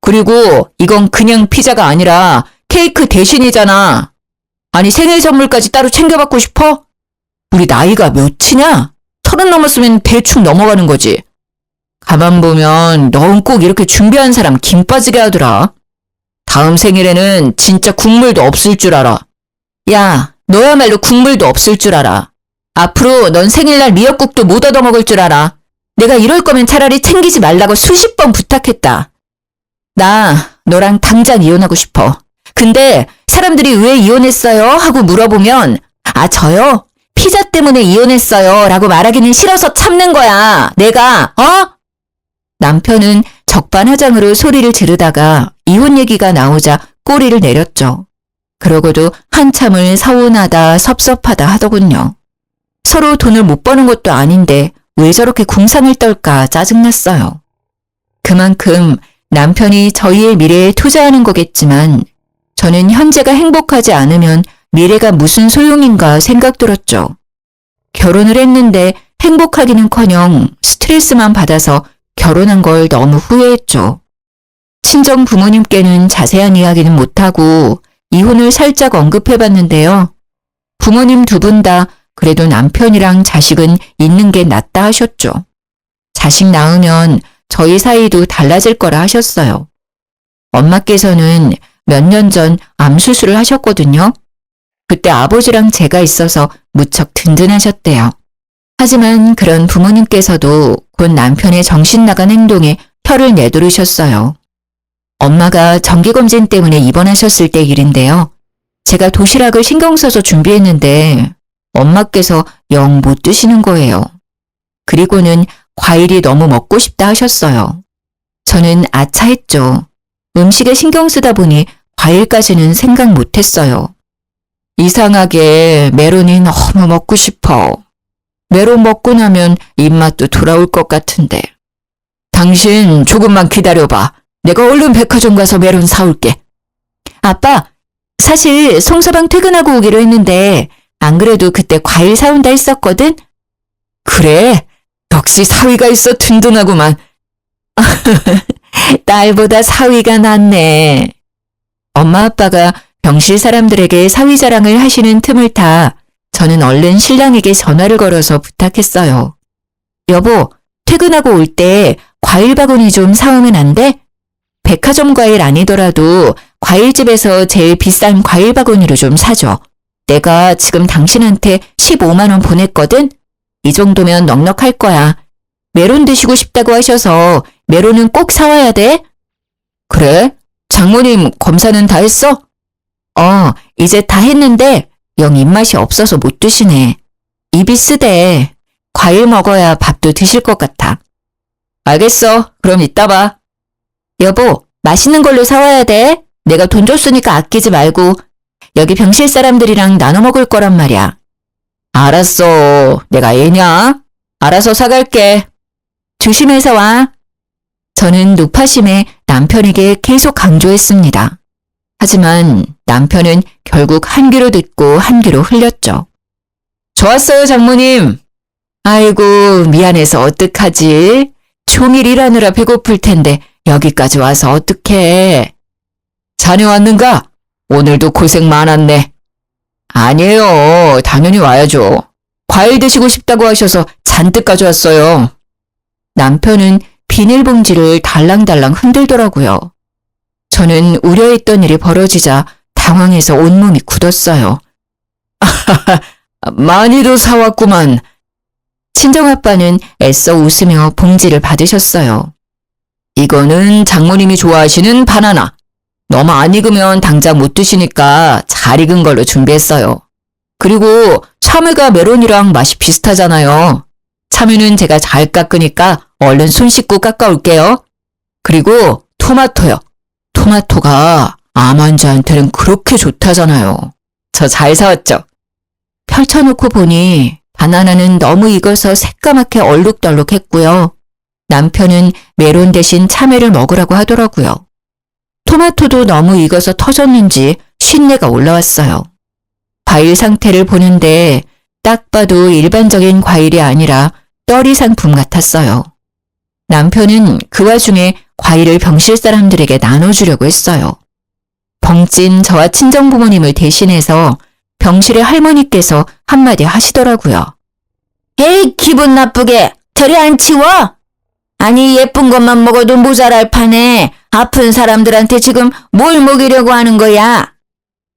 그리고 이건 그냥 피자가 아니라 케이크 대신이잖아. 아니 생일 선물까지 따로 챙겨받고 싶어? 우리 나이가 몇이냐? 30 넘었으면 대충 넘어가는 거지. 가만 보면 넌 꼭 이렇게 준비한 사람 김 빠지게 하더라. 다음 생일에는 진짜 국물도 없을 줄 알아. 야, 너야말로 국물도 없을 줄 알아. 앞으로 넌 생일날 미역국도 못 얻어먹을 줄 알아. 내가 이럴 거면 차라리 챙기지 말라고 수십 번 부탁했다. 나 너랑 당장 이혼하고 싶어. 근데 사람들이 왜 이혼했어요? 하고 물어보면 저요? 피자 때문에 이혼했어요 라고 말하기는 싫어서 참는 거야. 내가 남편은 적반하장으로 소리를 지르다가 이혼 얘기가 나오자 꼬리를 내렸죠. 그러고도 한참을 서운하다 섭섭하다 하더군요. 서로 돈을 못 버는 것도 아닌데 왜 저렇게 궁상을 떨까 짜증났어요. 그만큼 남편이 저희의 미래에 투자하는 거겠지만 저는 현재가 행복하지 않으면 미래가 무슨 소용인가 생각 들었죠. 결혼을 했는데 행복하기는커녕 스트레스만 받아서 결혼한 걸 너무 후회했죠. 친정 부모님께는 자세한 이야기는 못하고 이혼을 살짝 언급해봤는데요. 부모님 두 분 다 그래도 남편이랑 자식은 있는 게 낫다 하셨죠. 자식 낳으면 저희 사이도 달라질 거라 하셨어요. 엄마께서는 몇 년 전 암 수술을 하셨거든요. 그때 아버지랑 제가 있어서 무척 든든하셨대요. 하지만 그런 부모님께서도 곧 남편의 정신 나간 행동에 혀를 내두르셨어요. 엄마가 정기검진 때문에 입원하셨을 때 일인데요. 제가 도시락을 신경 써서 준비했는데 엄마께서 영 못 드시는 거예요. 그리고는 과일이 너무 먹고 싶다 하셨어요. 저는 아차했죠. 음식에 신경 쓰다 보니 과일까지는 생각 못했어요. 이상하게 메론이 너무 먹고 싶어. 메론 먹고 나면 입맛도 돌아올 것 같은데. 당신 조금만 기다려봐. 내가 얼른 백화점 가서 메론 사올게. 아빠, 사실 송서방 퇴근하고 오기로 했는데 안 그래도 그때 과일 사온다 했었거든? 그래, 역시 사위가 있어 든든하구만. 딸보다 사위가 낫네. 엄마 아빠가 병실 사람들에게 사위 자랑을 하시는 틈을 타 저는 얼른 신랑에게 전화를 걸어서 부탁했어요. 여보, 퇴근하고 올 때 과일 바구니 좀 사오면 안 돼? 백화점 과일 아니더라도 과일집에서 제일 비싼 과일 바구니로 좀 사줘. 내가 지금 당신한테 15만 원 보냈거든? 이 정도면 넉넉할 거야. 메론 드시고 싶다고 하셔서 메론은 꼭 사와야 돼. 그래? 장모님 검사는 다 했어? 이제 다 했는데 영 입맛이 없어서 못 드시네. 입이 쓰대. 과일 먹어야 밥도 드실 것 같아. 알겠어. 그럼 이따 봐. 여보, 맛있는 걸로 사와야 돼. 내가 돈 줬으니까 아끼지 말고. 여기 병실 사람들이랑 나눠 먹을 거란 말이야. 알았어. 내가 애냐? 알아서 사갈게. 조심해서 와. 저는 노파심에 남편에게 계속 강조했습니다. 하지만 남편은 결국 한 귀로 듣고 한 귀로 흘렸죠. 좋았어요, 장모님. 아이고, 미안해서 어떡하지? 종일 일하느라 배고플 텐데 여기까지 와서 어떡해. 자네 왔는가? 오늘도 고생 많았네. 아니에요. 당연히 와야죠. 과일 드시고 싶다고 하셔서 잔뜩 가져왔어요. 남편은 비닐봉지를 달랑달랑 흔들더라고요. 저는 우려했던 일이 벌어지자 당황해서 온몸이 굳었어요. 많이도 사왔구만. 친정아빠는 애써 웃으며 봉지를 받으셨어요. 이거는 장모님이 좋아하시는 바나나. 너무 안 익으면 당장 못 드시니까 잘 익은 걸로 준비했어요. 그리고 참외가 메론이랑 맛이 비슷하잖아요. 참외는 제가 잘 깎으니까 얼른 손 씻고 깎아올게요. 그리고 토마토요. 토마토가 암 환자한테는 그렇게 좋다잖아요. 저 잘 사왔죠? 펼쳐놓고 보니 바나나는 너무 익어서 새까맣게 얼룩덜룩했고요. 남편은 메론 대신 참외를 먹으라고 하더라고요. 토마토도 너무 익어서 터졌는지 쉰내가 올라왔어요. 과일 상태를 보는데 딱 봐도 일반적인 과일이 아니라 떨이 상품 같았어요. 남편은 그 와중에 과일을 병실 사람들에게 나눠주려고 했어요. 벙찐 저와 친정부모님을 대신해서 병실의 할머니께서 한마디 하시더라고요. 에이, 기분 나쁘게 저리 안 치워? 아니, 예쁜 것만 먹어도 모자랄 판에 아픈 사람들한테 지금 뭘 먹이려고 하는 거야?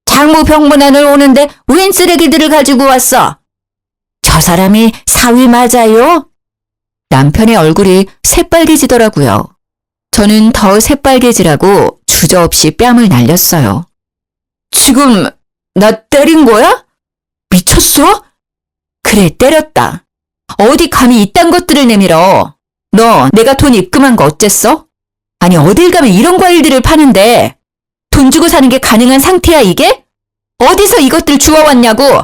장모 병문안을 오는데 웬 쓰레기들을 가지고 왔어? 저 사람이 사위 맞아요? 남편의 얼굴이 새빨개지더라고요. 저는 더 새빨개지라고 주저없이 뺨을 날렸어요. 지금 나 때린 거야? 미쳤어? 그래, 때렸다. 어디 감히 이딴 것들을 내밀어. 너 내가 돈 입금한 거 어쨌어? 아니, 어딜 가면 이런 과일들을 파는데 돈 주고 사는 게 가능한 상태야, 이게? 어디서 이것들 주워왔냐고?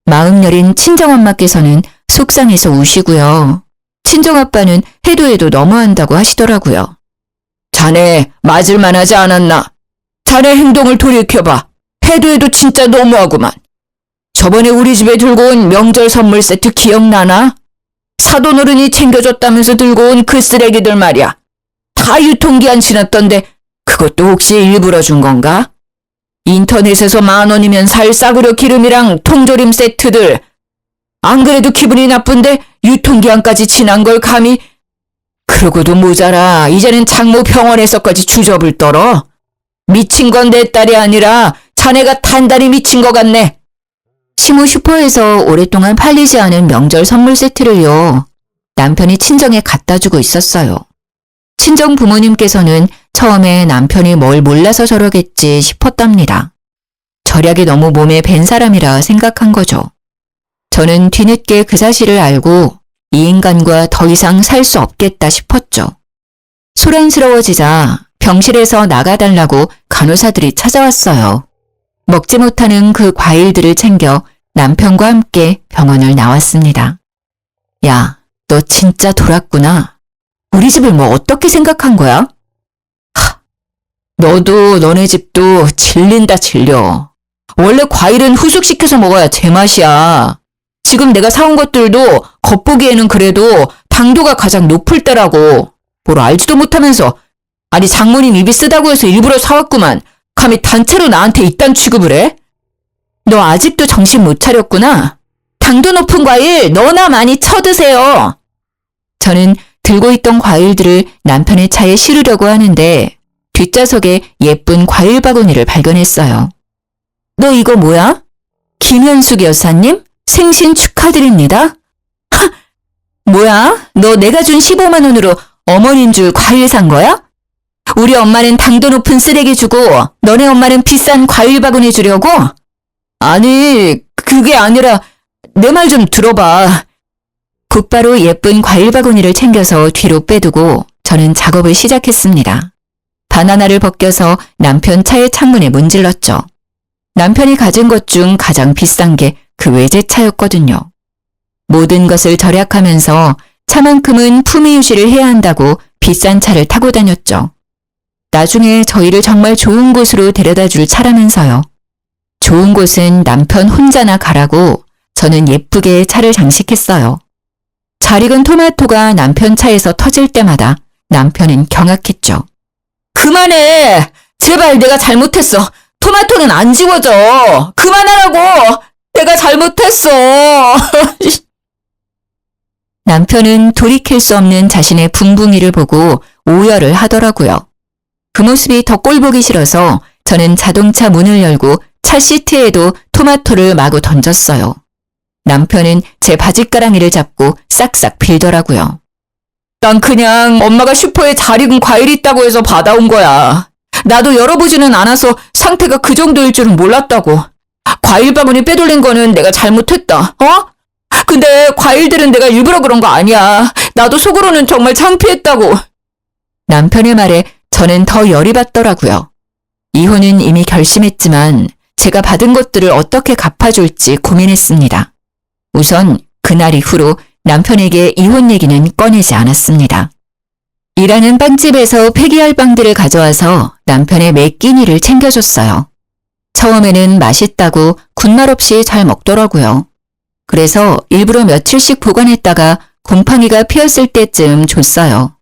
마음 여린 친정엄마께서는 속상해서 우시고요. 친정아빠는 해도 해도 너무한다고 하시더라고요. 자네 맞을만 하지 않았나? 자네 행동을 돌이켜봐. 해도 해도 진짜 너무하구만. 저번에 우리 집에 들고 온 명절 선물 세트 기억나나? 사돈어른이 챙겨줬다면서 들고 온 그 쓰레기들 말이야. 다 유통기한 지났던데 그것도 혹시 일부러 준 건가? 인터넷에서 10,000원이면 살 싸구려 기름이랑 통조림 세트들. 안 그래도 기분이 나쁜데 유통기한까지 지난 걸 감히. 그러고도 모자라 이제는 장모 병원에서까지 주접을 떨어. 미친 건 내 딸이 아니라 자네가 단단히 미친 것 같네. 시모 슈퍼에서 오랫동안 팔리지 않은 명절 선물 세트를요. 남편이 친정에 갖다 주고 있었어요. 친정 부모님께서는 처음에 남편이 뭘 몰라서 저러겠지 싶었답니다. 절약이 너무 몸에 밴 사람이라 생각한 거죠. 저는 뒤늦게 그 사실을 알고 이 인간과 더 이상 살 수 없겠다 싶었죠. 소란스러워지자 병실에서 나가달라고 간호사들이 찾아왔어요. 먹지 못하는 그 과일들을 챙겨 남편과 함께 병원을 나왔습니다. 야, 너 진짜 돌았구나. 우리 집을 뭐 어떻게 생각한 거야? 너도 너네 집도 질린다 질려. 원래 과일은 후숙시켜서 먹어야 제맛이야. 지금 내가 사온 것들도 겉보기에는 그래도 당도가 가장 높을 때라고. 뭘 알지도 못하면서. 아니, 장모님 입이 쓰다고 해서 일부러 사왔구만. 감히 단체로 나한테 이딴 취급을 해? 너 아직도 정신 못 차렸구나. 당도 높은 과일 너나 많이 쳐드세요. 저는 들고 있던 과일들을 남편의 차에 실으려고 하는데 뒷좌석에 예쁜 과일 바구니를 발견했어요. 너 이거 뭐야? 김현숙 여사님? 생신 축하드립니다. 하! 뭐야? 너 내가 준 15만 원으로 어머니인 줄 과일 산 거야? 우리 엄마는 당도 높은 쓰레기 주고 너네 엄마는 비싼 과일 바구니 주려고? 아니, 그게 아니라 내 말 좀 들어봐. 곧바로 예쁜 과일 바구니를 챙겨서 뒤로 빼두고 저는 작업을 시작했습니다. 바나나를 벗겨서 남편 차의 창문에 문질렀죠. 남편이 가진 것 중 가장 비싼 게 그 외제차였거든요. 모든 것을 절약하면서 차만큼은 품위 유지를 해야 한다고 비싼 차를 타고 다녔죠. 나중에 저희를 정말 좋은 곳으로 데려다 줄 차라면서요. 좋은 곳은 남편 혼자나 가라고 저는 예쁘게 차를 장식했어요. 잘 익은 토마토가 남편 차에서 터질 때마다 남편은 경악했죠. 그만해! 제발 내가 잘못했어. 토마토는 안 지워져. 그만하라고! 내가 잘못했어. 남편은 돌이킬 수 없는 자신의 붕붕이를 보고 오열을 하더라고요. 그 모습이 더 꼴보기 싫어서 저는 자동차 문을 열고 차 시트에도 토마토를 마구 던졌어요. 남편은 제 바짓가랑이를 잡고 싹싹 빌더라고요. 난 그냥 엄마가 슈퍼에 잘 익은 과일이 있다고 해서 받아온 거야. 나도 열어보지는 않아서 상태가 그 정도일 줄은 몰랐다고. 과일 바구니 빼돌린 거는 내가 잘못했다. 근데 과일들은 내가 일부러 그런 거 아니야. 나도 속으로는 정말 창피했다고. 남편의 말에 저는 더 열이 받더라고요. 이혼은 이미 결심했지만 제가 받은 것들을 어떻게 갚아줄지 고민했습니다. 우선 그날 이후로 남편에게 이혼 얘기는 꺼내지 않았습니다. 일하는 빵집에서 폐기할 빵들을 가져와서 남편의 매 끼니를 챙겨줬어요. 처음에는 맛있다고 군말 없이 잘 먹더라고요. 그래서 일부러 며칠씩 보관했다가 곰팡이가 피었을 때쯤 줬어요.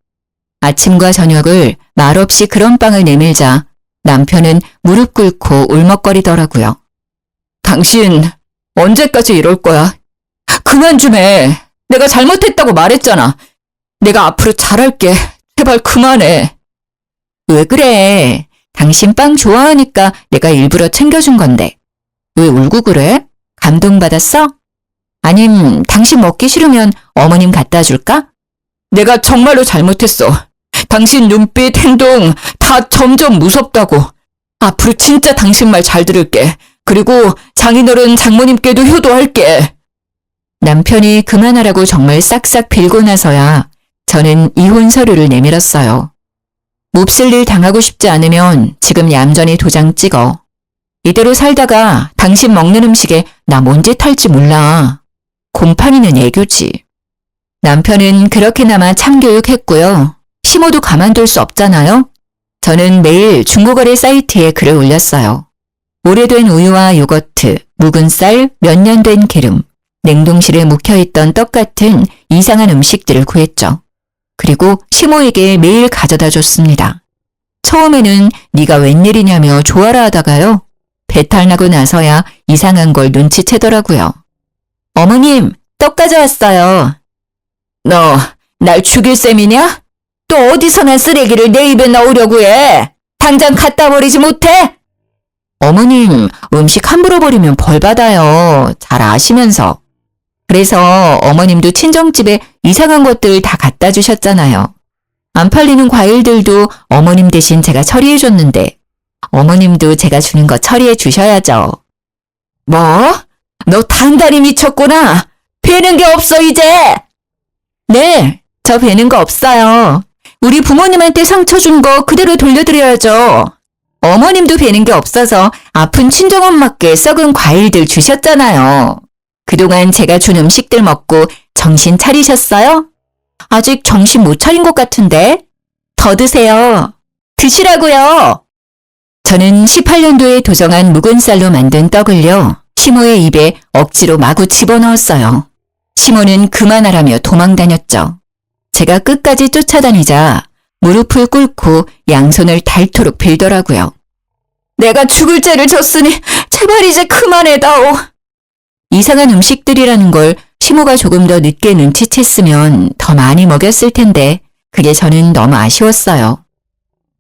아침과 저녁을 말없이 그런 빵을 내밀자 남편은 무릎 꿇고 울먹거리더라고요. 당신 언제까지 이럴 거야? 그만 좀 해. 내가 잘못했다고 말했잖아. 내가 앞으로 잘할게. 제발 그만해. 왜 그래? 당신 빵 좋아하니까 내가 일부러 챙겨준 건데. 왜 울고 그래? 감동받았어? 아님 당신 먹기 싫으면 어머님 갖다 줄까? 내가 정말로 잘못했어. 당신 눈빛, 행동 다 점점 무섭다고. 앞으로 진짜 당신 말 잘 들을게. 그리고 장인어른 장모님께도 효도할게. 남편이 그만하라고 정말 싹싹 빌고 나서야 저는 이혼 서류를 내밀었어요. 몹쓸 일 당하고 싶지 않으면 지금 얌전히 도장 찍어. 이대로 살다가 당신 먹는 음식에 나 뭔 짓 할지 몰라. 곰팡이는 애교지. 남편은 그렇게나마 참교육했고요. 시모도 가만둘 수 없잖아요. 저는 매일 중고거래 사이트에 글을 올렸어요. 오래된 우유와 요거트, 묵은 쌀, 몇 년 된 기름, 냉동실에 묵혀있던 떡 같은 이상한 음식들을 구했죠. 그리고 시모에게 매일 가져다 줬습니다. 처음에는 네가 웬일이냐며 좋아라 하다가요. 배탈 나고 나서야 이상한 걸 눈치채더라고요. 어머님, 떡 가져왔어요. 너 날 죽일 셈이냐? 또 어디서나 쓰레기를 내 입에 넣으려고 해? 당장 갖다 버리지 못해? 어머님, 음식 함부로 버리면 벌 받아요. 잘 아시면서. 그래서 어머님도 친정집에 이상한 것들 다 갖다 주셨잖아요. 안 팔리는 과일들도 어머님 대신 제가 처리해 줬는데 어머님도 제가 주는 거 처리해 주셔야죠. 뭐? 너 단단히 미쳤구나. 배는 게 없어 이제. 네, 저 배는 거 없어요. 우리 부모님한테 상처 준 거 그대로 돌려드려야죠. 어머님도 배는 게 없어서 아픈 친정엄마께 썩은 과일들 주셨잖아요. 그동안 제가 준 음식들 먹고 정신 차리셨어요? 아직 정신 못 차린 것 같은데? 더 드세요. 드시라고요. 저는 18년도에 도정한 묵은 쌀로 만든 떡을요. 시모의 입에 억지로 마구 집어넣었어요. 시모는 그만하라며 도망다녔죠. 제가 끝까지 쫓아다니자 무릎을 꿇고 양손을 닳도록 빌더라고요. 내가 죽을 죄를 졌으니 제발 이제 그만해다오. 이상한 음식들이라는 걸 시모가 조금 더 늦게 눈치챘으면 더 많이 먹였을 텐데 그게 저는 너무 아쉬웠어요.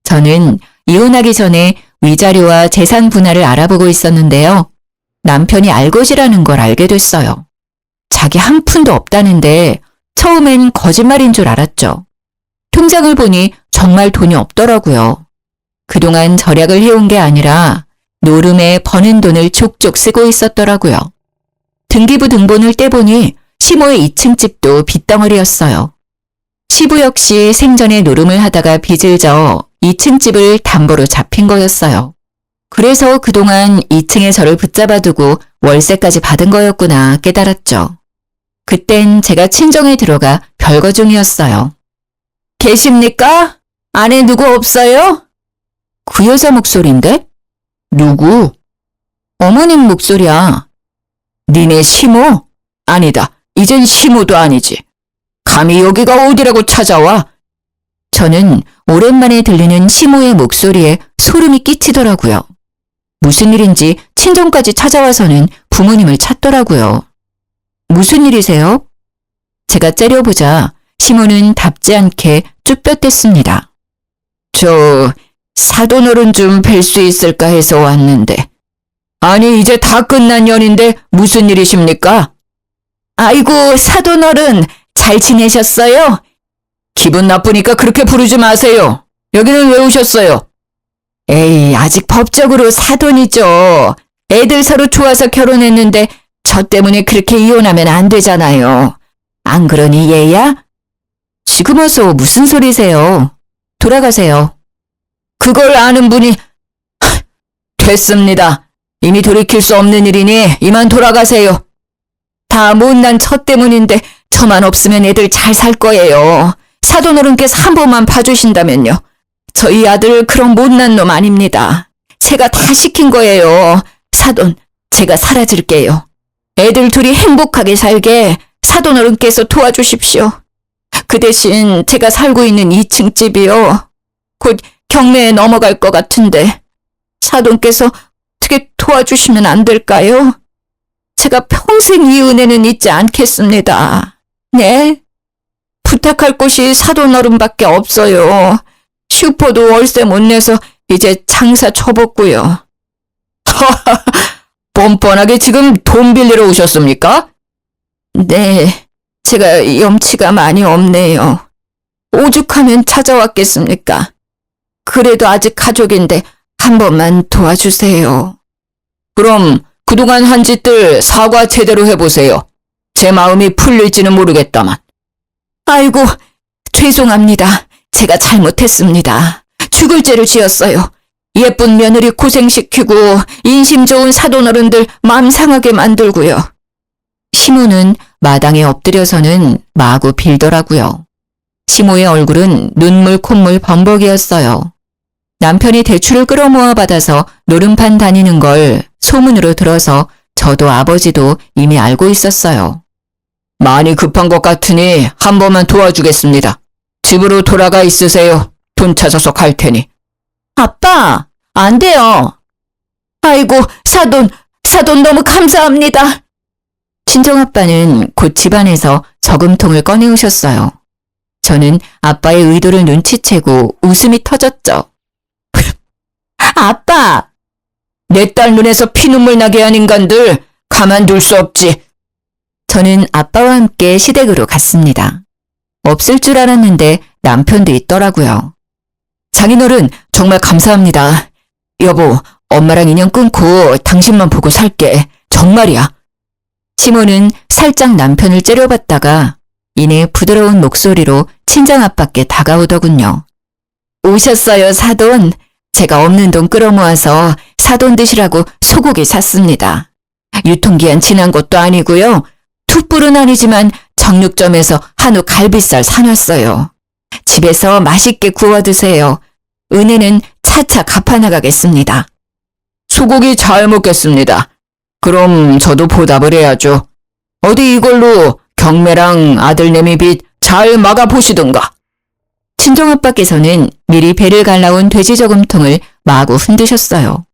저는 이혼하기 전에 위자료와 재산 분할을 알아보고 있었는데요. 남편이 알것이라는 걸 알게 됐어요. 자기 한 푼도 없다는데 처음엔 거짓말인 줄 알았죠. 통장을 보니 정말 돈이 없더라고요. 그동안 절약을 해온 게 아니라 노름에 버는 돈을 족족 쓰고 있었더라고요. 등기부 등본을 떼보니 시모의 2층 집도 빚덩어리였어요. 시부 역시 생전에 노름을 하다가 빚을 져 2층 집을 담보로 잡힌 거였어요. 그래서 그동안 2층에 저를 붙잡아두고 월세까지 받은 거였구나 깨달았죠. 그땐 제가 친정에 들어가 별거 중이었어요. 계십니까? 안에 누구 없어요? 그 여자 목소리인데? 누구? 어머님 목소리야. 니네 시모? 아니다. 이젠 시모도 아니지. 감히 여기가 어디라고 찾아와? 저는 오랜만에 들리는 시모의 목소리에 소름이 끼치더라고요. 무슨 일인지 친정까지 찾아와서는 부모님을 찾더라고요. 무슨 일이세요? 제가 째려보자 시모는 답지 않게 쭈뼛댔습니다. 저 사돈어른 좀 뵐 수 있을까 해서 왔는데. 아니 이제 다 끝난 연인데 무슨 일이십니까? 아이고 사돈어른 잘 지내셨어요? 기분 나쁘니까 그렇게 부르지 마세요. 여기는 왜 오셨어요? 에이 아직 법적으로 사돈이죠. 애들 서로 좋아서 결혼했는데 저 때문에 그렇게 이혼하면 안 되잖아요. 안 그러니 얘야? 지금 와서 무슨 소리세요? 돌아가세요. 그걸 아는 분이 됐습니다. 이미 돌이킬 수 없는 일이니 이만 돌아가세요. 다 못난 저 때문인데 저만 없으면 애들 잘 살 거예요. 사돈어른께서 한 번만 봐주신다면요. 저희 아들 그런 못난 놈 아닙니다. 제가 다 시킨 거예요. 사돈, 제가 사라질게요. 애들 둘이 행복하게 살게 사돈어른께서 도와주십시오. 그 대신 제가 살고 있는 2층 집이요. 곧 경매에 넘어갈 것 같은데 사돈께서 어떻게 도와주시면 안 될까요? 제가 평생 이 은혜는 잊지 않겠습니다. 네? 부탁할 곳이 사돈어른밖에 없어요. 슈퍼도 월세 못 내서 이제 장사 접었고요. 하하, 뻔뻔하게 지금 돈 빌리러 오셨습니까? 네, 제가 염치가 많이 없네요. 오죽하면 찾아왔겠습니까? 그래도 아직 가족인데 한 번만 도와주세요. 그럼 그동안 한 짓들 사과 제대로 해보세요. 제 마음이 풀릴지는 모르겠다만. 아이고, 죄송합니다. 제가 잘못했습니다. 죽을 죄를 지었어요. 예쁜 며느리 고생시키고 인심 좋은 사돈어른들 마음 상하게 만들고요. 시모는 마당에 엎드려서는 마구 빌더라고요. 시모의 얼굴은 눈물 콧물 범벅이었어요. 남편이 대출을 끌어모아 받아서 노름판 다니는 걸 소문으로 들어서 저도 아버지도 이미 알고 있었어요. 많이 급한 것 같으니 한 번만 도와주겠습니다. 집으로 돌아가 있으세요. 돈 찾아서 갈 테니. 아빠, 안 돼요. 아이고, 사돈 너무 감사합니다. 친정아빠는 곧 집안에서 저금통을 꺼내오셨어요. 저는 아빠의 의도를 눈치채고 웃음이 터졌죠. 아빠! 내 딸 눈에서 피눈물 나게 한 인간들 가만둘 수 없지. 저는 아빠와 함께 시댁으로 갔습니다. 없을 줄 알았는데 남편도 있더라고요. 장인어른 정말 감사합니다. 여보, 엄마랑 인연 끊고 당신만 보고 살게. 정말이야. 시모는 살짝 남편을 째려봤다가 이내 부드러운 목소리로 친정아빠께 다가오더군요. 오셨어요, 사돈. 제가 없는 돈 끌어모아서 사돈 드시라고 소고기 샀습니다. 유통기한 지난 것도 아니고요. 툭불은 아니지만 정육점에서 한우 갈비살 사놨어요. 집에서 맛있게 구워 드세요. 은혜는 차차 갚아나가겠습니다. 소고기 잘 먹겠습니다. 그럼 저도 보답을 해야죠. 어디 이걸로 경매랑 아들내미 빚 잘 막아보시든가. 친정아빠께서는 미리 배를 갈라온 돼지 저금통을 마구 흔드셨어요.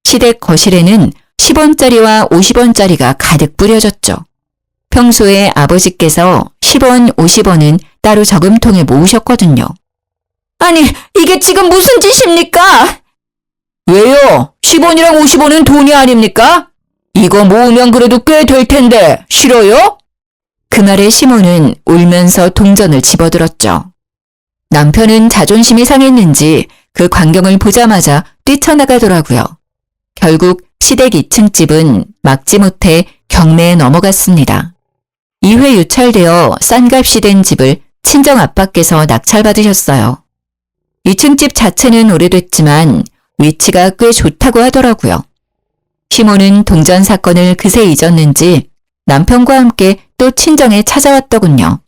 시댁 거실에는 10원짜리와 50원짜리가 가득 뿌려졌죠. 평소에 아버지께서 10원, 50원은 따로 저금통에 모으셨거든요. 아니, 이게 지금 무슨 짓입니까? 왜요? 10원이랑 50원은 돈이 아닙니까? 이거 모으면 그래도 꽤 될 텐데 싫어요? 그 말에 시모는 울면서 동전을 집어들었죠. 남편은 자존심이 상했는지 그 광경을 보자마자 뛰쳐나가더라고요. 결국 시댁 2층 집은 막지 못해 경매에 넘어갔습니다. 2회 유찰되어 싼 값이 된 집을 친정 아빠께서 낙찰받으셨어요. 2층 집 자체는 오래됐지만 위치가 꽤 좋다고 하더라고요. 시모는 동전 사건을 그새 잊었는지 남편과 함께 또 친정에 찾아왔더군요.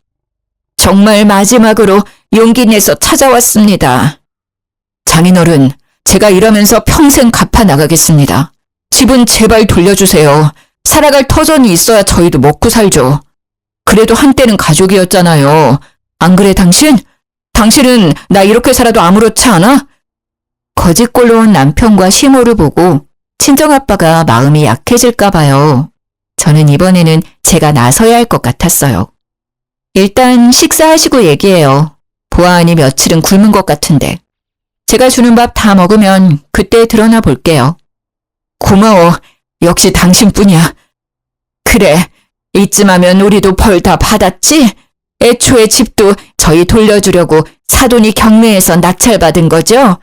정말 마지막으로 용기 내서 찾아왔습니다. 장인어른, 제가 일하면서 평생 갚아 나가겠습니다. 집은 제발 돌려주세요. 살아갈 터전이 있어야 저희도 먹고 살죠. 그래도 한때는 가족이었잖아요. 안 그래 당신? 당신은 나 이렇게 살아도 아무렇지 않아? 거짓골로 온 남편과 시모를 보고 친정아빠가 마음이 약해질까 봐요. 저는 이번에는 제가 나서야 할 것 같았어요. 일단 식사하시고 얘기해요. 보아하니 며칠은 굶은 것 같은데. 제가 주는 밥 다 먹으면 그때 드러나 볼게요. 고마워. 역시 당신뿐이야. 그래. 이쯤 하면 우리도 벌 다 받았지? 애초에 집도 저희 돌려주려고 사돈이 경매에서 낙찰받은 거죠?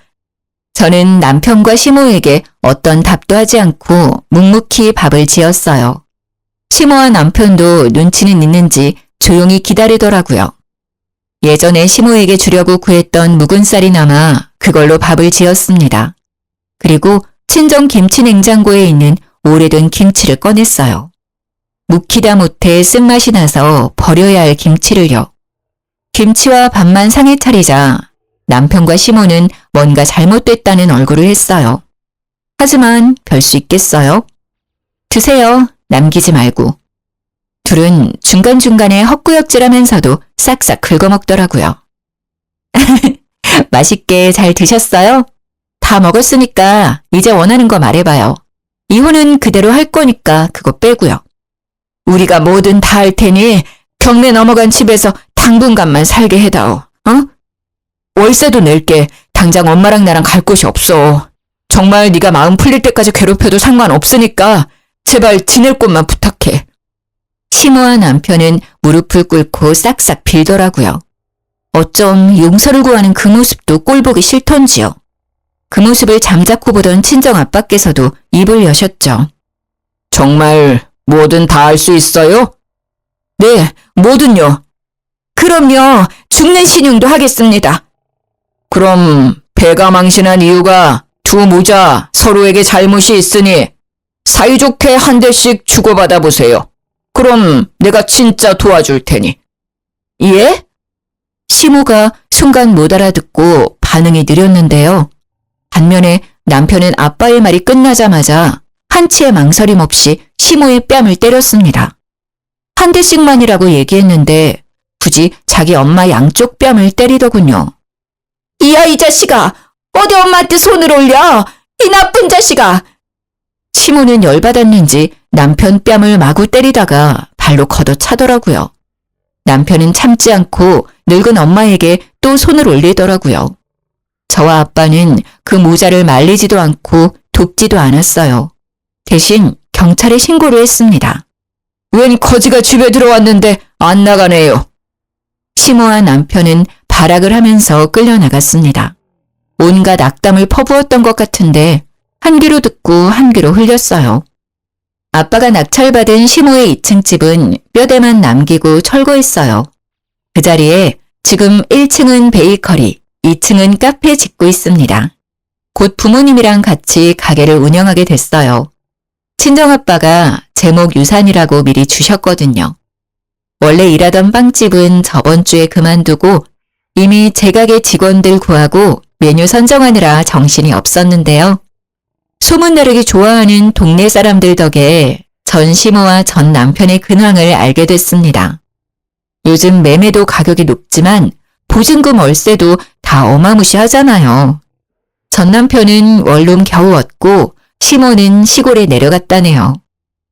저는 남편과 시모에게 어떤 답도 하지 않고 묵묵히 밥을 지었어요. 시모와 남편도 눈치는 있는지 조용히 기다리더라고요. 예전에 시모에게 주려고 구했던 묵은 쌀이 남아 그걸로 밥을 지었습니다. 그리고 친정 김치 냉장고에 있는 오래된 김치를 꺼냈어요. 묵히다 못해 쓴맛이 나서 버려야 할 김치를요. 김치와 밥만 상에 차리자 남편과 시모는 뭔가 잘못됐다는 얼굴을 했어요. 하지만 별 수 있겠어요? 드세요. 남기지 말고. 둘은 중간중간에 헛구역질하면서도 싹싹 긁어먹더라고요. 맛있게 잘 드셨어요? 다 먹었으니까 이제 원하는 거 말해봐요. 이혼은 그대로 할 거니까 그거 빼고요. 우리가 뭐든 다 할 테니 경매 넘어간 집에서 당분간만 살게 해다오. 어? 월세도 낼게. 당장 엄마랑 나랑 갈 곳이 없어. 정말 네가 마음 풀릴 때까지 괴롭혀도 상관없으니까 제발 지낼 곳만 부탁해. 시모와 남편은 무릎을 꿇고 싹싹 빌더라고요. 어쩜 용서를 구하는 그 모습도 꼴보기 싫던지요. 그 모습을 잠자코 보던 친정 아빠께서도 입을 여셨죠. 정말 뭐든 다 할 수 있어요? 네, 뭐든요. 그럼요, 죽는 신용도 하겠습니다. 그럼 배가 망신한 이유가 두 모자 서로에게 잘못이 있으니 사이좋게 한 대씩 주고받아 보세요. 그럼 내가 진짜 도와줄 테니. 예? 시모가 순간 못 알아듣고 반응이 느렸는데요. 반면에 남편은 아빠의 말이 끝나자마자 한치의 망설임 없이 시모의 뺨을 때렸습니다. 한 대씩만이라고 얘기했는데 굳이 자기 엄마 양쪽 뺨을 때리더군요. 이야 이 자식아! 어디 엄마한테 손을 올려! 이 나쁜 자식아! 시모는 열받았는지 남편 뺨을 마구 때리다가 발로 걷어차더라고요. 남편은 참지 않고 늙은 엄마에게 또 손을 올리더라고요. 저와 아빠는 그 모자를 말리지도 않고 돕지도 않았어요. 대신 경찰에 신고를 했습니다. 웬 거지가 집에 들어왔는데 안 나가네요. 시모와 남편은 발악을 하면서 끌려나갔습니다. 온갖 악담을 퍼부었던 것 같은데 한 귀로 듣고 한 귀로 흘렸어요. 아빠가 낙찰받은 시모의 2층 집은 뼈대만 남기고 철거했어요. 그 자리에 지금 1층은 베이커리, 2층은 카페 짓고 있습니다. 곧 부모님이랑 같이 가게를 운영하게 됐어요. 친정아빠가 제목 유산이라고 미리 주셨거든요. 원래 일하던 빵집은 저번 주에 그만두고 이미 제 가게 직원들 구하고 메뉴 선정하느라 정신이 없었는데요. 소문나르기 좋아하는 동네 사람들 덕에 전 시모와 전 남편의 근황을 알게 됐습니다. 요즘 매매도 가격이 높지만 보증금 월세도 다 어마무시하잖아요. 전 남편은 원룸 겨우 얻고 시모는 시골에 내려갔다네요.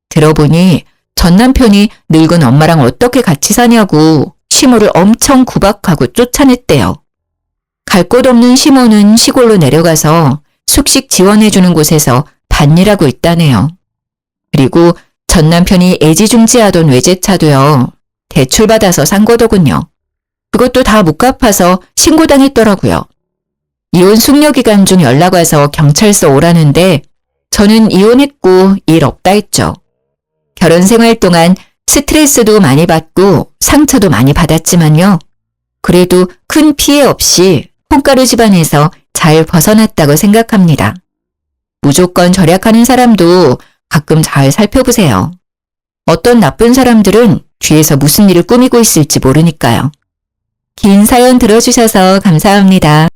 들어보니 전 남편이 늙은 엄마랑 어떻게 같이 사냐고 시모를 엄청 구박하고 쫓아냈대요. 갈 곳 없는 시모는 시골로 내려가서 숙식 지원해주는 곳에서 밭일하고 있다네요. 그리고 전 남편이 애지중지하던 외제차도요. 대출받아서 산 거더군요. 그것도 다 못 갚아서 신고당했더라고요. 이혼 숙려 기간 중 연락 와서 경찰서 오라는데 저는 이혼했고 일 없다 했죠. 결혼 생활 동안 스트레스도 많이 받고 상처도 많이 받았지만요. 그래도 큰 피해 없이 콩가루 집안에서 잘 벗어났다고 생각합니다. 무조건 절약하는 사람도 가끔 잘 살펴보세요. 어떤 나쁜 사람들은 뒤에서 무슨 일을 꾸미고 있을지 모르니까요. 긴 사연 들어주셔서 감사합니다.